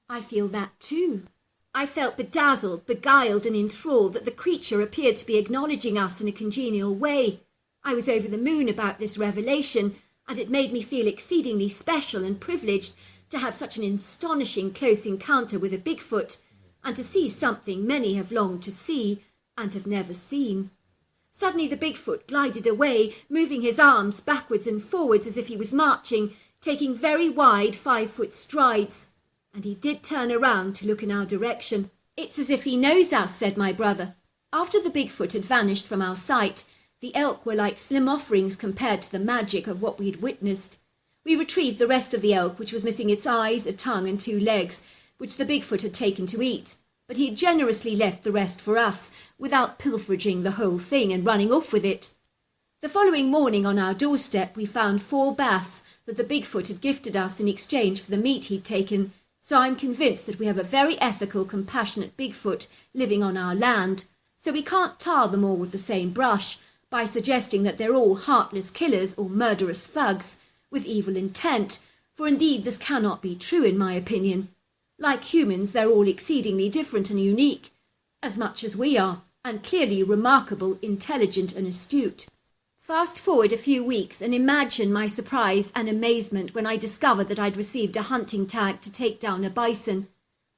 "I feel that too." I felt bedazzled, beguiled, and enthralled that the creature appeared to be acknowledging us in a congenial way. I was over the moon about this revelation, and it made me feel exceedingly special and privileged to have such an astonishing close encounter with a Bigfoot, and to see something many have longed to see and have never seen. Suddenly the Bigfoot glided away, moving his arms backwards and forwards as if he was marching, taking very wide 5-foot strides. And he did turn around to look in our direction. "It's as if he knows us," said my brother. After the Bigfoot had vanished from our sight, the elk were like slim offerings compared to the magic of what we had witnessed. We retrieved the rest of the elk, which was missing its eyes, a tongue, and 2 legs, which the Bigfoot had taken to eat, but he had generously left the rest for us, without pilfering the whole thing and running off with it. The following morning on our doorstep we found 4 bass that the Bigfoot had gifted us in exchange for the meat he'd taken, so I'm convinced that we have a very ethical, compassionate Bigfoot living on our land, so we can't tar them all with the same brush by suggesting that they're all heartless killers or murderous thugs with evil intent, for indeed this cannot be true in my opinion. Like humans, they're all exceedingly different and unique, as much as we are, and clearly remarkable, intelligent and astute. Fast forward a few weeks and imagine my surprise and amazement when I discovered that I'd received a hunting tag to take down a bison.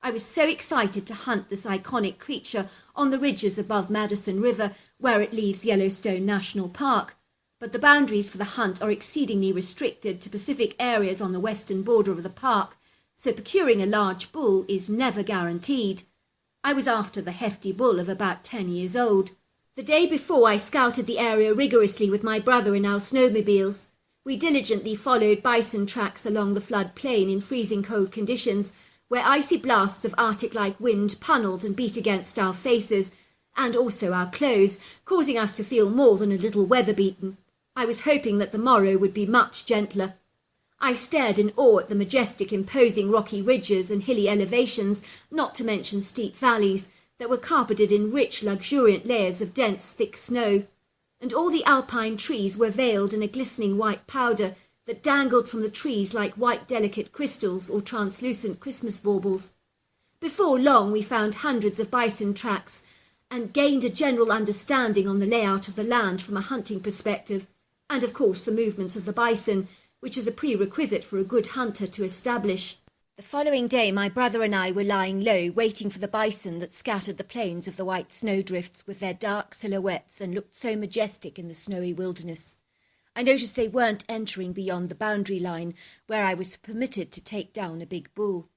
I was so excited to hunt this iconic creature on the ridges above Madison River, where it leaves Yellowstone National Park. But the boundaries for the hunt are exceedingly restricted to Pacific areas on the western border of the park, so procuring a large bull is never guaranteed. I was after the hefty bull of about 10 years old. The day before I scouted the area rigorously with my brother in our snowmobiles. We diligently followed bison tracks along the flood plain in freezing cold conditions, where icy blasts of Arctic-like wind punnelled and beat against our faces, and also our clothes, causing us to feel more than a little weather-beaten. I was hoping that the morrow would be much gentler. I stared in awe at the majestic, imposing rocky ridges and hilly elevations, not to mention steep valleys, that were carpeted in rich, luxuriant layers of dense, thick snow, and all the alpine trees were veiled in a glistening white powder that dangled from the trees like white delicate crystals or translucent Christmas baubles. Before long we found hundreds of bison tracks and gained a general understanding on the layout of the land from a hunting perspective, and of course the movements of the bison, which is a prerequisite for a good hunter to establish. The following day my brother and I were lying low, waiting for the bison that scattered the plains of the white snowdrifts with their dark silhouettes and looked so majestic in the snowy wilderness. I noticed they weren't entering beyond the boundary line where I was permitted to take down a big bull.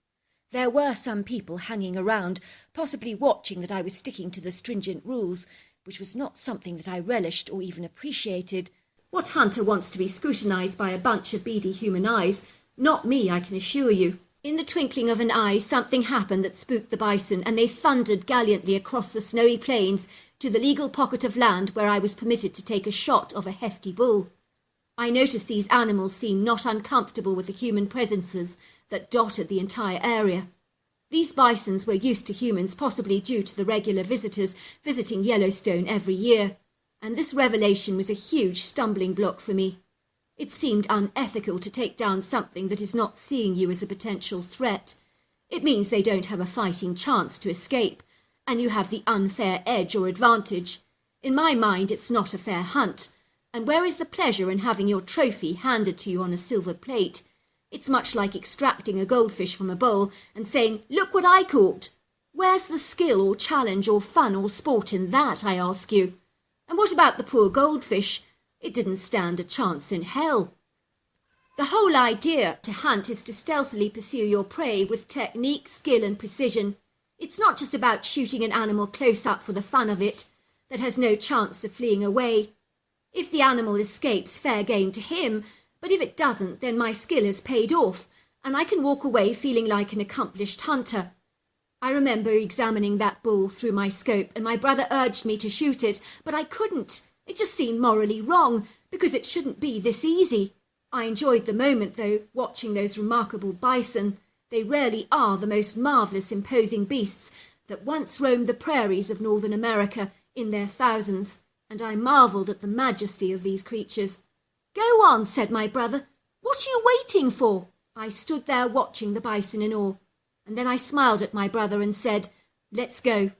There were some people hanging around, possibly watching that I was sticking to the stringent rules, which was not something that I relished or even appreciated. What hunter wants to be scrutinized by a bunch of beady human eyes? Not me, I can assure you. In the twinkling of an eye, something happened that spooked the bison, and they thundered gallantly across the snowy plains to the legal pocket of land where I was permitted to take a shot of a hefty bull. I noticed these animals seemed not uncomfortable with the human presences that dotted the entire area. These bisons were used to humans, possibly due to the regular visitors visiting Yellowstone every year, and this revelation was a huge stumbling block for me. It seemed unethical to take down something that is not seeing you as a potential threat. It means they don't have a fighting chance to escape, and you have the unfair edge or advantage. In my mind, it's not a fair hunt, and where is the pleasure in having your trophy handed to you on a silver plate? It's much like extracting a goldfish from a bowl and saying, "Look what I caught." Where's the skill or challenge or fun or sport in that, I ask you? And what about the poor goldfish? It didn't stand a chance in hell. The whole idea to hunt is to stealthily pursue your prey with technique, skill and precision. It's not just about shooting an animal close up for the fun of it, that has no chance of fleeing away. If the animal escapes, fair game to him, but if it doesn't, then my skill has paid off, and I can walk away feeling like an accomplished hunter. I remember examining that bull through my scope, and my brother urged me to shoot it, but I couldn't. It just seemed morally wrong, because it shouldn't be this easy. I enjoyed the moment, though, watching those remarkable bison. They really are the most marvellous, imposing beasts that once roamed the prairies of northern America in their thousands, and I marvelled at the majesty of these creatures. "Go on," said my brother. "What are you waiting for?" I stood there watching the bison in awe, and then I smiled at my brother and said, "Let's go."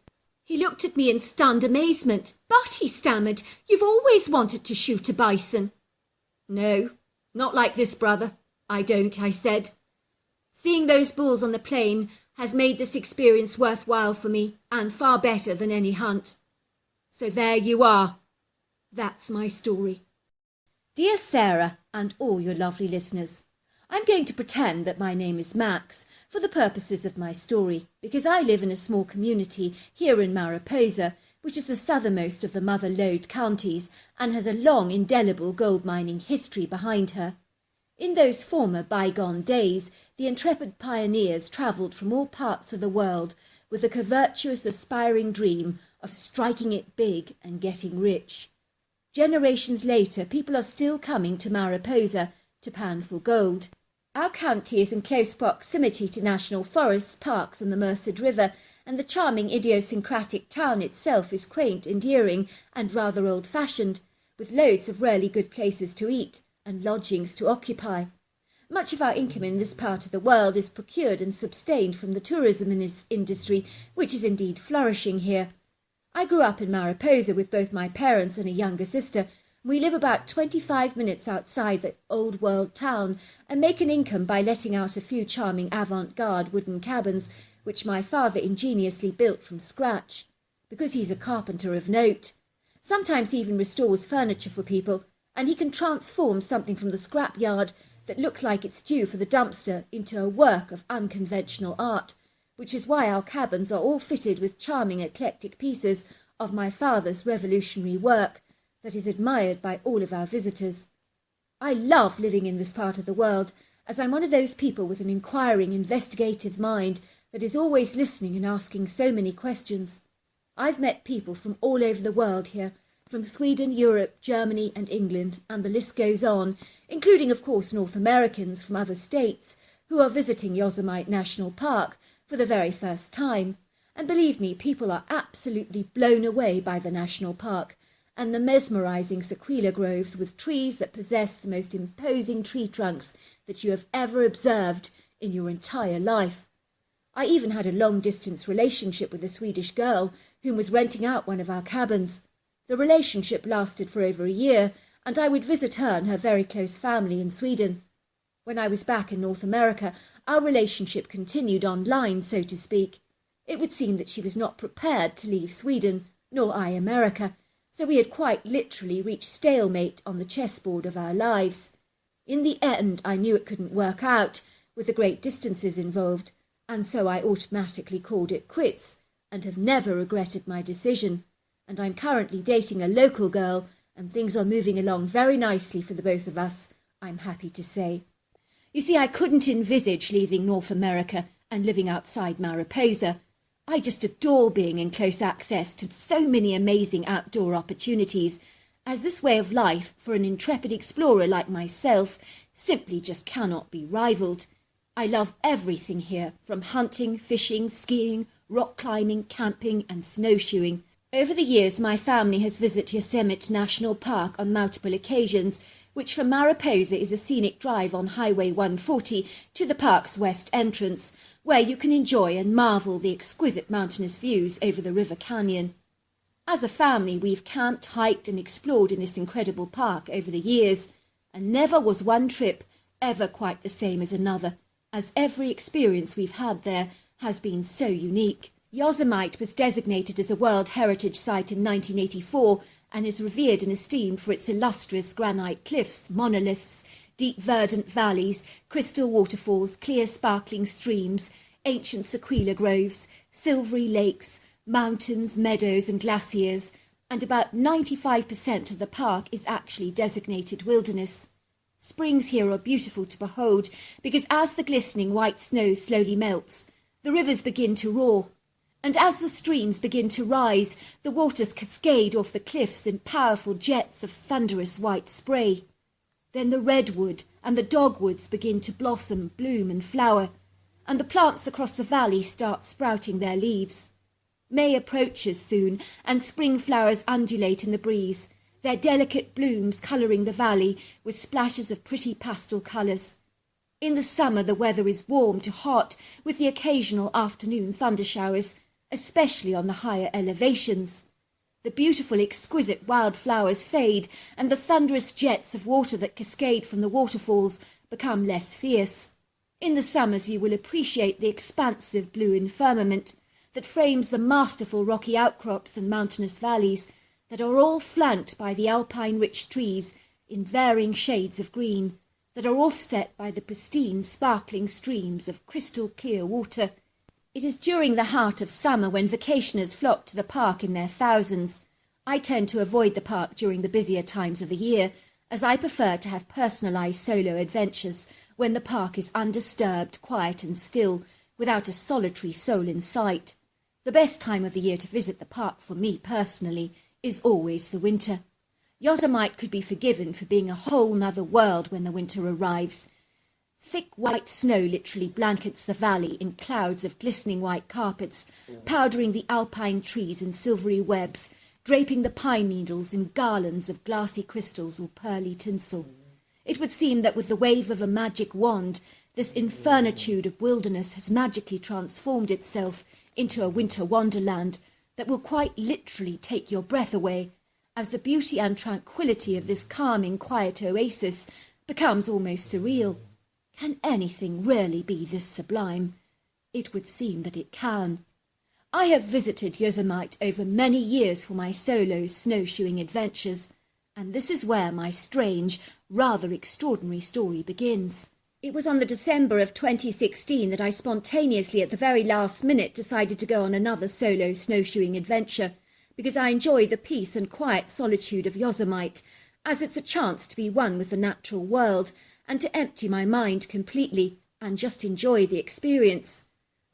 He looked at me in stunned amazement. "But," he stammered, "you've always wanted to shoot a bison." "No, not like this, brother. I don't," I said. Seeing those bulls on the plain has made this experience worthwhile for me, and far better than any hunt. So there you are. That's my story. Dear Sarah, and all your lovely listeners, I'm going to pretend that my name is Max for the purposes of my story, because I live in a small community here in Mariposa, which is the southernmost of the Mother Lode counties and has a long, indelible gold mining history behind her. In those former bygone days, the intrepid pioneers travelled from all parts of the world with the covetous, aspiring dream of striking it big and getting rich. Generations later, people are still coming to Mariposa to pan for gold. Our county is in close proximity to national forests, parks and the Merced River, and the charming idiosyncratic town itself is quaint, endearing and rather old-fashioned, with loads of really good places to eat and lodgings to occupy. Much of our income in this part of the world is procured and sustained from the tourism industry, which is indeed flourishing here. I grew up in Mariposa with both my parents and a younger sister. We live about 25 minutes outside the old world town and make an income by letting out a few charming avant-garde wooden cabins, which my father ingeniously built from scratch, because he's a carpenter of note. Sometimes he even restores furniture for people, and he can transform something from the scrapyard that looks like it's due for the dumpster into a work of unconventional art, which is why our cabins are all fitted with charming eclectic pieces of my father's revolutionary work that is admired by all of our visitors. I love living in this part of the world, as I'm one of those people with an inquiring, investigative mind that is always listening and asking so many questions. I've met people from all over the world here, from Sweden, Europe, Germany and England, and the list goes on, including of course North Americans from other states who are visiting Yosemite National Park for the very first time. And believe me, people are absolutely blown away by the national park and the mesmerising sequoia groves with trees that possess the most imposing tree trunks that you have ever observed in your entire life. I even had a long-distance relationship with a Swedish girl whom was renting out one of our cabins. The relationship lasted for over a year, and I would visit her and her very close family in Sweden. When I was back in North America, our relationship continued online, so to speak. It would seem that she was not prepared to leave Sweden, nor I America, so we had quite literally reached stalemate on the chessboard of our lives. In the end, I knew it couldn't work out, with the great distances involved, and so I automatically called it quits, and have never regretted my decision. And I'm currently dating a local girl, and things are moving along very nicely for the both of us, I'm happy to say. You see, I couldn't envisage leaving North America and living outside Mariposa. I just adore being in close access to so many amazing outdoor opportunities, as this way of life, for an intrepid explorer like myself, simply just cannot be rivalled. I love everything here, from hunting, fishing, skiing, rock climbing, camping and snowshoeing. Over the years, my family has visited Yosemite National Park on multiple occasions, which from Mariposa is a scenic drive on Highway 140 to the park's west entrance, where you can enjoy and marvel the exquisite mountainous views over the river canyon. As a family, we've camped, hiked and explored in this incredible park over the years, and never was one trip ever quite the same as another, as every experience we've had there has been so unique. Yosemite was designated as a World Heritage Site in 1984 and is revered and esteemed for its illustrious granite cliffs, monoliths, deep verdant valleys, crystal waterfalls, clear sparkling streams, ancient sequoia groves, silvery lakes, mountains, meadows and glaciers, and about 95% of the park is actually designated wilderness. Springs here are beautiful to behold because as the glistening white snow slowly melts, the rivers begin to roar, and as the streams begin to rise, the waters cascade off the cliffs in powerful jets of thunderous white spray. Then the redwood and the dogwoods begin to blossom, bloom and flower, and the plants across the valley start sprouting their leaves. May approaches soon, and spring flowers undulate in the breeze, their delicate blooms colouring the valley with splashes of pretty pastel colours. In the summer the weather is warm to hot, with the occasional afternoon thundershowers, especially on the higher elevations. The beautiful, exquisite wildflowers fade, and the thunderous jets of water that cascade from the waterfalls become less fierce. In the summers you will appreciate the expansive blue firmament that frames the masterful rocky outcrops and mountainous valleys that are all flanked by the alpine-rich trees in varying shades of green, that are offset by the pristine, sparkling streams of crystal-clear water. It is during the heart of summer when vacationers flock to the park in their thousands. I tend to avoid the park during the busier times of the year, as I prefer to have personalised solo adventures when the park is undisturbed, quiet and still, without a solitary soul in sight. The best time of the year to visit the park for me personally is always the winter. Yosemite could be forgiven for being a whole nother world when the winter arrives. Thick white snow literally blankets the valley in clouds of glistening white carpets, powdering the alpine trees in silvery webs, draping the pine needles in garlands of glassy crystals or pearly tinsel. It would seem that with the wave of a magic wand, this infernitude of wilderness has magically transformed itself into a winter wonderland that will quite literally take your breath away, as the beauty and tranquility of this calming, quiet oasis becomes almost surreal. Can anything really be this sublime? It would seem that it can. I have visited Yosemite over many years for my solo snowshoeing adventures, and this is where my strange, rather extraordinary story begins. It was on the December of 2016 that I spontaneously at the very last minute decided to go on another solo snowshoeing adventure, because I enjoy the peace and quiet solitude of Yosemite, as it's a chance to be one with the natural world, and to empty my mind completely and just enjoy the experience.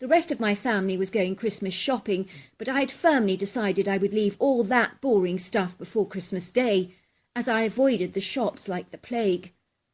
The rest of my family was going Christmas shopping, but I had firmly decided I would leave all that boring stuff before Christmas Day, as I avoided the shops like the plague.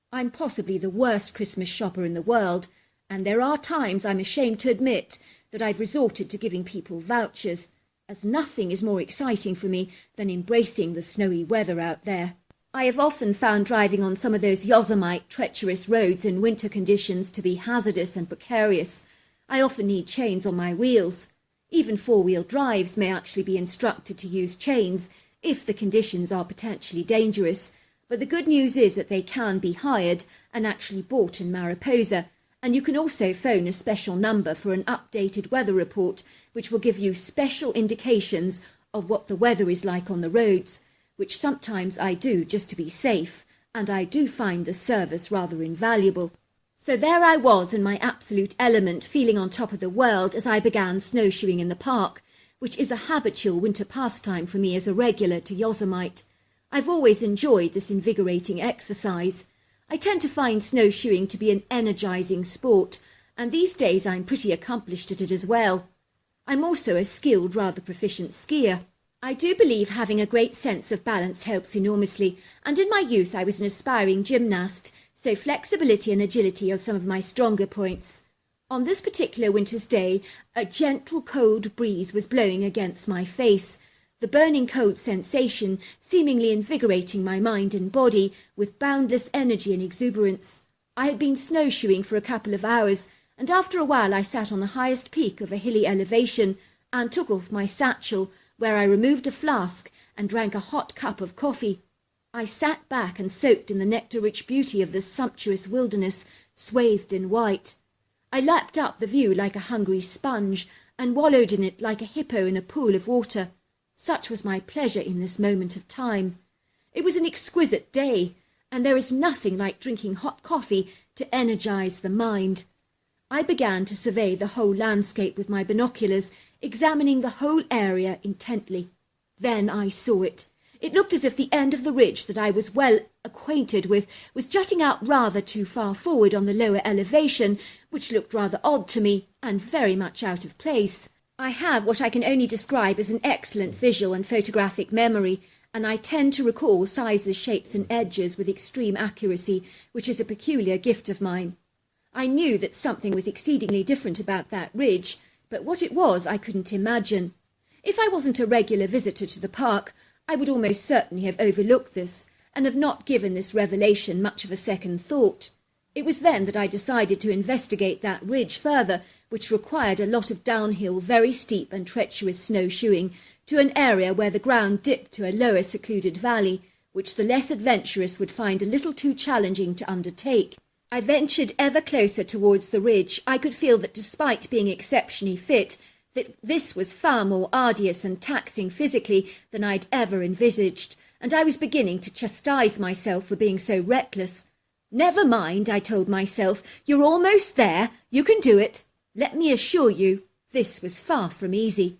I'm possibly the worst Christmas shopper in the world, and there are times I'm ashamed to admit that I've resorted to giving people vouchers, as nothing is more exciting for me than embracing the snowy weather out there. I have often found driving on some of those Yosemite treacherous roads in winter conditions to be hazardous and precarious. I often need chains on my wheels. Even four-wheel drives may actually be instructed to use chains if the conditions are potentially dangerous, but the good news is that they can be hired and actually bought in Mariposa, and you can also phone a special number for an updated weather report which will give you special indications of what the weather is like on the roads, which sometimes I do just to be safe, and I do find the service rather invaluable. So there I was in my absolute element, feeling on top of the world as I began snowshoeing in the park, which is a habitual winter pastime for me as a regular to Yosemite. I've always enjoyed this invigorating exercise. I tend to find snowshoeing to be an energizing sport, and these days I'm pretty accomplished at it as well. I'm also a skilled, rather proficient skier. I do believe having a great sense of balance helps enormously, and in my youth I was an aspiring gymnast, so flexibility and agility are some of my stronger points. On this particular winter's day, a gentle cold breeze was blowing against my face, the burning cold sensation seemingly invigorating my mind and body with boundless energy and exuberance. I had been snowshoeing for a couple of hours, and after a while I sat on the highest peak of a hilly elevation and took off my satchel, where I removed a flask and drank a hot cup of coffee. I sat back and soaked in the nectar-rich beauty of this sumptuous wilderness, swathed in white. I lapped up the view like a hungry sponge, and wallowed in it like a hippo in a pool of water. Such was my pleasure in this moment of time. It was an exquisite day, and there is nothing like drinking hot coffee to energize the mind. I began to survey the whole landscape with my binoculars, examining the whole area intently. Then I saw it. It looked as if the end of the ridge that I was well acquainted with was jutting out rather too far forward on the lower elevation, which looked rather odd to me and very much out of place. I have what I can only describe as an excellent visual and photographic memory, and I tend to recall sizes, shapes and edges with extreme accuracy, which is a peculiar gift of mine. I knew that something was exceedingly different about that ridge, but what it was I couldn't imagine. If I wasn't a regular visitor to the park, I would almost certainly have overlooked this, and have not given this revelation much of a second thought. It was then that I decided to investigate that ridge further, which required a lot of downhill, very steep and treacherous snowshoeing, to an area where the ground dipped to a lower secluded valley, which the less adventurous would find a little too challenging to undertake. I ventured ever closer towards the ridge. I could feel that despite being exceptionally fit, that this was far more arduous and taxing physically than I'd ever envisaged, and I was beginning to chastise myself for being so reckless. Never mind, I told myself, you're almost there, you can do it. Let me assure you, this was far from easy.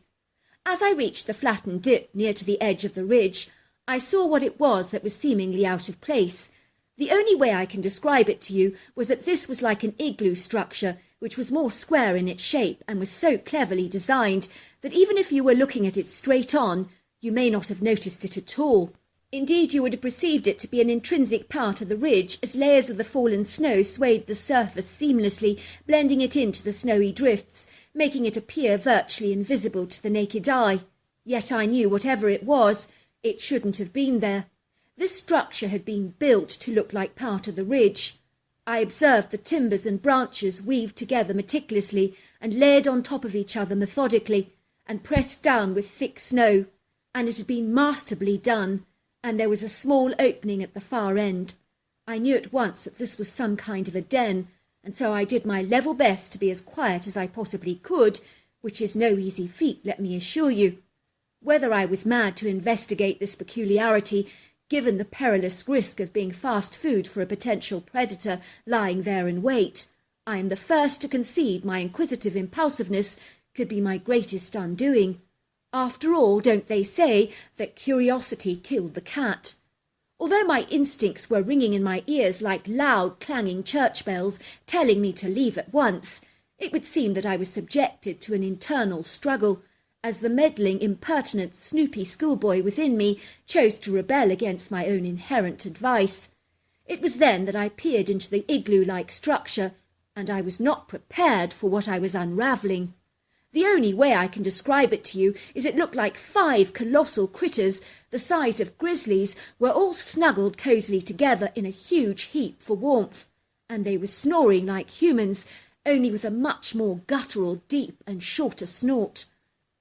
As I reached the flattened dip near to the edge of the ridge, I saw what it was that was seemingly out of place. The only way I can describe it to you was that this was like an igloo structure, which was more square in its shape and was so cleverly designed that even if you were looking at it straight on, you may not have noticed it at all. Indeed, you would have perceived it to be an intrinsic part of the ridge, as layers of the fallen snow swayed the surface seamlessly, blending it into the snowy drifts, making it appear virtually invisible to the naked eye. Yet I knew whatever it was, it shouldn't have been there. This structure had been built to look like part of the ridge. I observed the timbers and branches weaved together meticulously and layered on top of each other methodically, and pressed down with thick snow, and it had been masterfully done, and there was a small opening at the far end. I knew at once that this was some kind of a den, and so I did my level best to be as quiet as I possibly could, which is no easy feat, let me assure you. Whether I was mad to investigate this peculiarity, given the perilous risk of being fast food for a potential predator lying there in wait, I am the first to concede my inquisitive impulsiveness could be my greatest undoing. After all, don't they say that curiosity killed the cat? Although my instincts were ringing in my ears like loud clanging church bells telling me to leave at once, It would seem that I was subjected to an internal struggle, as the meddling, impertinent, snoopy schoolboy within me chose to rebel against my own inherent advice. It was then that I peered into the igloo-like structure, and I was not prepared for what I was unravelling. The only way I can describe it to you is it looked like 5 colossal critters, the size of grizzlies, were all snuggled cosily together in a huge heap for warmth, and they were snoring like humans, only with a much more guttural, deep and shorter snort.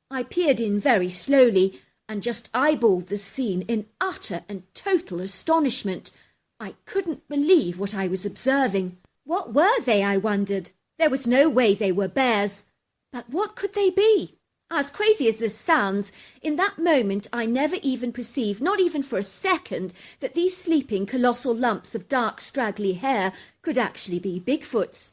I peered in very slowly and just eyeballed the scene in utter and total astonishment. I couldn't believe what I was observing. What were they, I wondered? There was no way they were bears. But what could they be? As crazy as this sounds, in that moment I never even perceived, not even for a second, that these sleeping colossal lumps of dark straggly hair could actually be Bigfoots.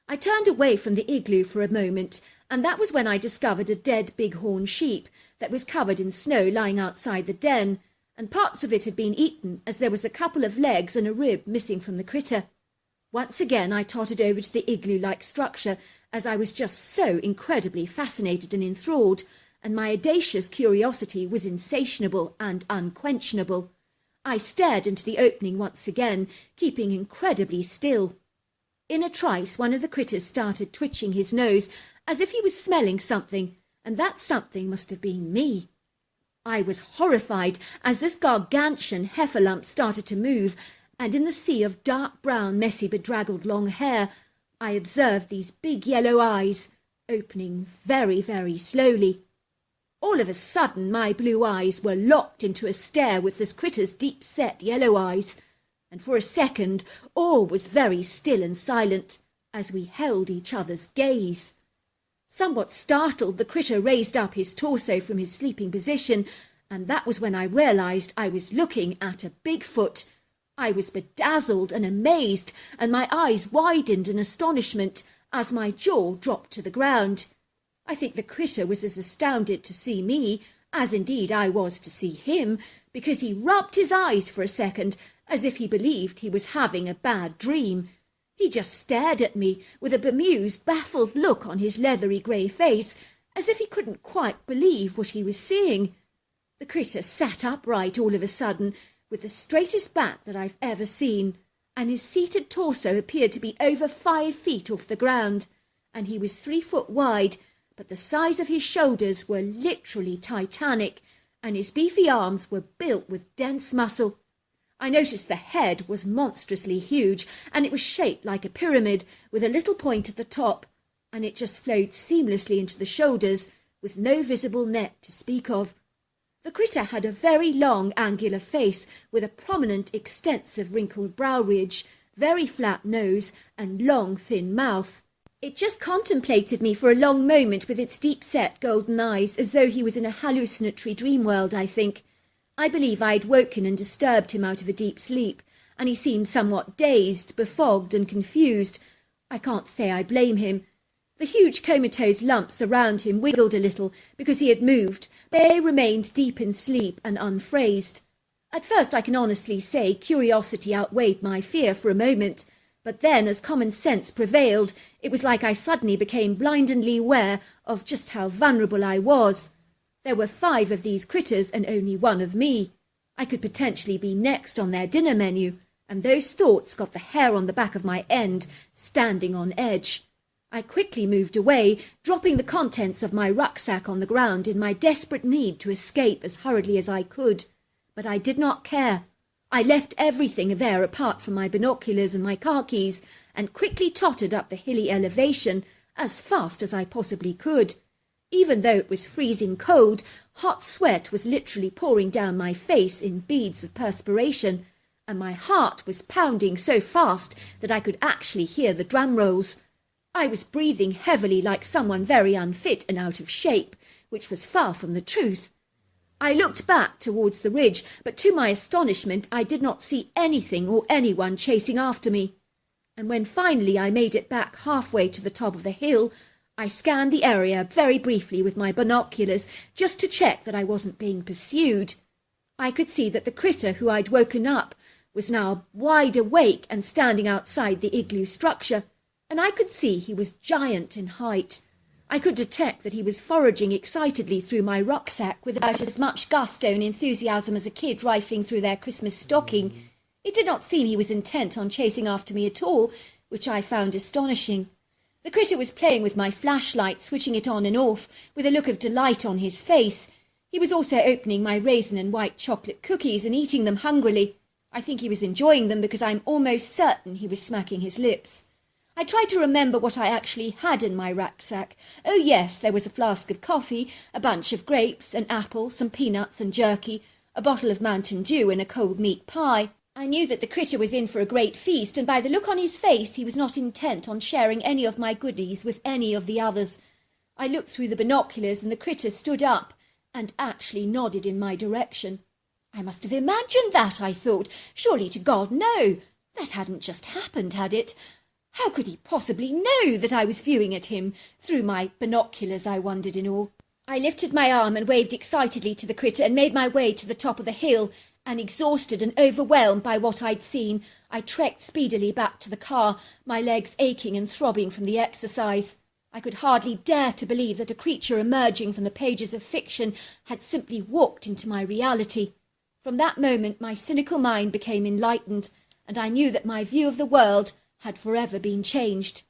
I turned away from the igloo for a moment, and that was when I discovered a dead bighorn sheep that was covered in snow lying outside the den, and parts of it had been eaten, as there was a couple of legs and a rib missing from the critter. Once again I tottered over to the igloo-like structure, as I was just so incredibly fascinated and enthralled, and my audacious curiosity was insatiable and unquenchable. I stared into the opening once again, keeping incredibly still. In a trice, one of the critters started twitching his nose, as if he was smelling something, and that something must have been me. I was horrified as this gargantuan heifer lump started to move, and in the sea of dark brown, messy, bedraggled long hair, I observed these big yellow eyes, opening very, very slowly. All of a sudden, my blue eyes were locked into a stare with this critter's deep-set yellow eyes, and for a second all was very still and silent, as we held each other's gaze. Somewhat startled, the critter raised up his torso from his sleeping position, and that was when I realised I was looking at a Bigfoot. I was bedazzled and amazed, and my eyes widened in astonishment as my jaw dropped to the ground. I think the critter was as astounded to see me, as indeed I was to see him, because he rubbed his eyes for a second, as if he believed he was having a bad dream. He just stared at me with a bemused, baffled look on his leathery grey face, as if he couldn't quite believe what he was seeing. The critter sat upright all of a sudden, with the straightest back that I've ever seen, and his seated torso appeared to be over 5 feet off the ground, and he was 3 foot wide, but the size of his shoulders were literally titanic, and his beefy arms were built with dense muscle. I noticed the head was monstrously huge, and it was shaped like a pyramid, with a little point at the top, and it just flowed seamlessly into the shoulders, with no visible neck to speak of. The critter had a very long, angular face, with a prominent, extensive, wrinkled brow ridge, very flat nose, and long, thin mouth. It just contemplated me for a long moment with its deep-set golden eyes, as though he was in a hallucinatory dream world, I think. I believe I had woken and disturbed him out of a deep sleep, and he seemed somewhat dazed, befogged, and confused. I can't say I blame him. The huge comatose lumps around him wiggled a little because he had moved, but they remained deep in sleep and unfazed. At first, I can honestly say, curiosity outweighed my fear for a moment, but then, as common sense prevailed, it was like I suddenly became blindingly aware of just how vulnerable I was. There were 5 of these critters and only 1 of me. I could potentially be next on their dinner menu, and those thoughts got the hair on the back of my end standing on edge. I quickly moved away, dropping the contents of my rucksack on the ground in my desperate need to escape as hurriedly as I could. But I did not care. I left everything there apart from my binoculars and my car keys, and quickly tottered up the hilly elevation as fast as I possibly could. Even though it was freezing cold, hot sweat was literally pouring down my face in beads of perspiration, and my heart was pounding so fast that I could actually hear the drum rolls. I was breathing heavily like someone very unfit and out of shape, which was far from the truth. I looked back towards the ridge, but to my astonishment I did not see anything or anyone chasing after me. And when finally I made it back halfway to the top of the hill, I scanned the area very briefly with my binoculars just to check that I wasn't being pursued. I could see that the critter who I'd woken up was now wide awake and standing outside the igloo structure, and I could see he was giant in height. I could detect that he was foraging excitedly through my rucksack with about as much gusto and enthusiasm as a kid rifling through their Christmas stocking. It did not seem he was intent on chasing after me at all, which I found astonishing. The critter was playing with my flashlight, switching it on and off, with a look of delight on his face. He was also opening my raisin and white chocolate cookies and eating them hungrily. I think he was enjoying them because I'm almost certain he was smacking his lips. I tried to remember what I actually had in my rucksack. Oh yes, there was a flask of coffee, a bunch of grapes, an apple, some peanuts and jerky, a bottle of Mountain Dew and a cold meat pie. I knew that the critter was in for a great feast, and by the look on his face he was not intent on sharing any of my goodies with any of the others. I looked through the binoculars and the critter stood up and actually nodded in my direction. I must have imagined that, I thought. Surely to God, no. That hadn't just happened, had it? How could he possibly know that I was viewing at him through my binoculars, I wondered in awe. I lifted my arm and waved excitedly to the critter and made my way to the top of the hill, and exhausted and overwhelmed by what I'd seen, I trekked speedily back to the car, my legs aching and throbbing from the exercise. I could hardly dare to believe that a creature emerging from the pages of fiction had simply walked into my reality. From that moment my cynical mind became enlightened, and I knew that my view of the world had forever been changed.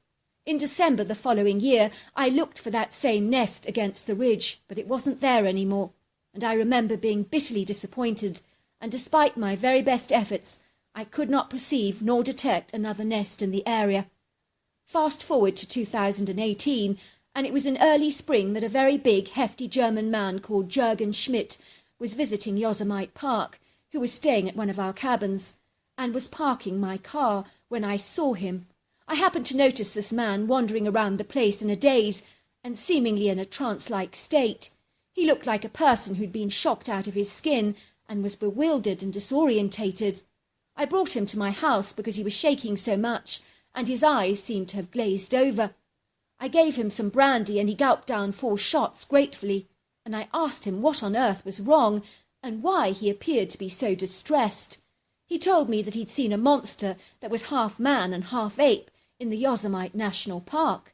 In December the following year, I looked for that same nest against the ridge, but it wasn't there anymore, and I remember being bitterly disappointed, and despite my very best efforts, I could not perceive nor detect another nest in the area. Fast forward to 2018, and it was in early spring that a very big, hefty German man called Jürgen Schmidt was visiting Yosemite Park, who was staying at one of our cabins, and was parking my car when I saw him. I happened to notice this man wandering around the place in a daze and seemingly in a trance-like state. He looked like a person who'd been shocked out of his skin and was bewildered and disorientated. I brought him to my house because he was shaking so much, and his eyes seemed to have glazed over. I gave him some brandy and he gulped down 4 shots gratefully, and I asked him what on earth was wrong and why he appeared to be so distressed. He told me that he'd seen a monster that was half man and half ape in the Yosemite National Park.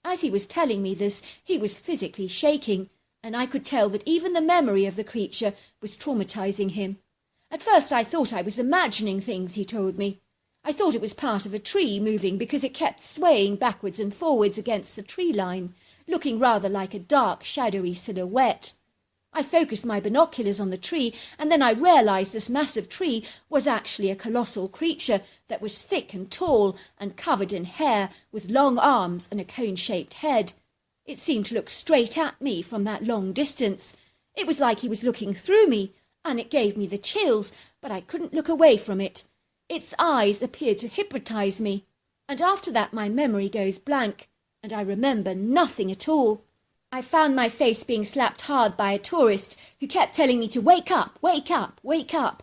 As he was telling me this, he was physically shaking, and I could tell that even the memory of the creature was traumatizing him. At first I thought I was imagining things, he told me. I thought it was part of a tree moving because it kept swaying backwards and forwards against the tree line, looking rather like a dark, shadowy silhouette. I focused my binoculars on the tree, and then I realized this massive tree was actually a colossal creature that was thick and tall and covered in hair, with long arms and a cone-shaped head. It seemed to look straight at me from that long distance. It was like he was looking through me, and it gave me the chills, but I couldn't look away from it. Its eyes appeared to hypnotize me, and after that my memory goes blank, and I remember nothing at all. I found my face being slapped hard by a tourist who kept telling me to wake up, wake up, wake up.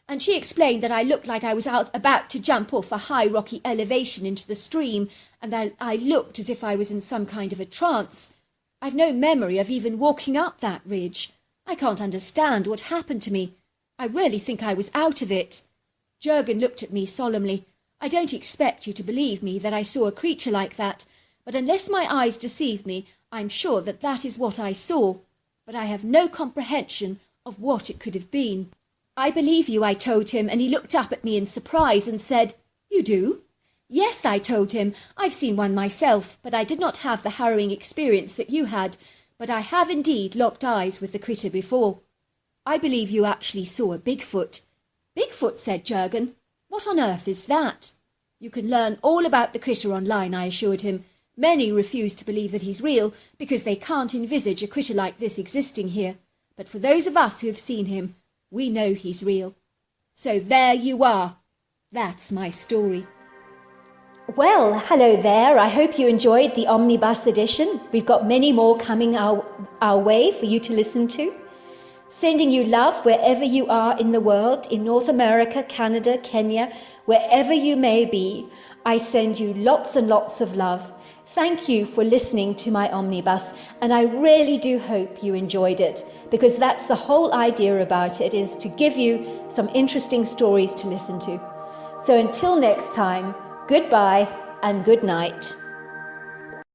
And she explained that I looked like I was about to jump off a high rocky elevation into the stream, and that I looked as if I was in some kind of a trance. I've no memory of even walking up that ridge. I can't understand what happened to me. I really think I was out of it. Jürgen looked at me solemnly. I don't expect you to believe me that I saw a creature like that, but unless my eyes deceive me, I'm sure that that is what I saw, but I have no comprehension of what it could have been. I believe you, I told him, and he looked up at me in surprise and said, "You do?" "Yes," I told him, "I've seen one myself, but I did not have the harrowing experience that you had, but I have indeed locked eyes with the critter before." "I believe you actually saw a Bigfoot." "Bigfoot," said Jürgen. "What on earth is that?" "You can learn all about the critter online," I assured him. "Many refuse to believe that he's real because they can't envisage a critter like this existing here. But for those of us who have seen him, we know he's real. So there you are. That's my story." Well, hello there. I hope you enjoyed the omnibus edition. We've got many more coming our way for you to listen to. Sending you love wherever you are in the world, in North America, Canada, Kenya, wherever you may be. I send you lots and lots of love. Thank you for listening to my omnibus, and I really do hope you enjoyed it, because that's the whole idea about it, is to give you some interesting stories to listen to. So until next time, goodbye. and good night.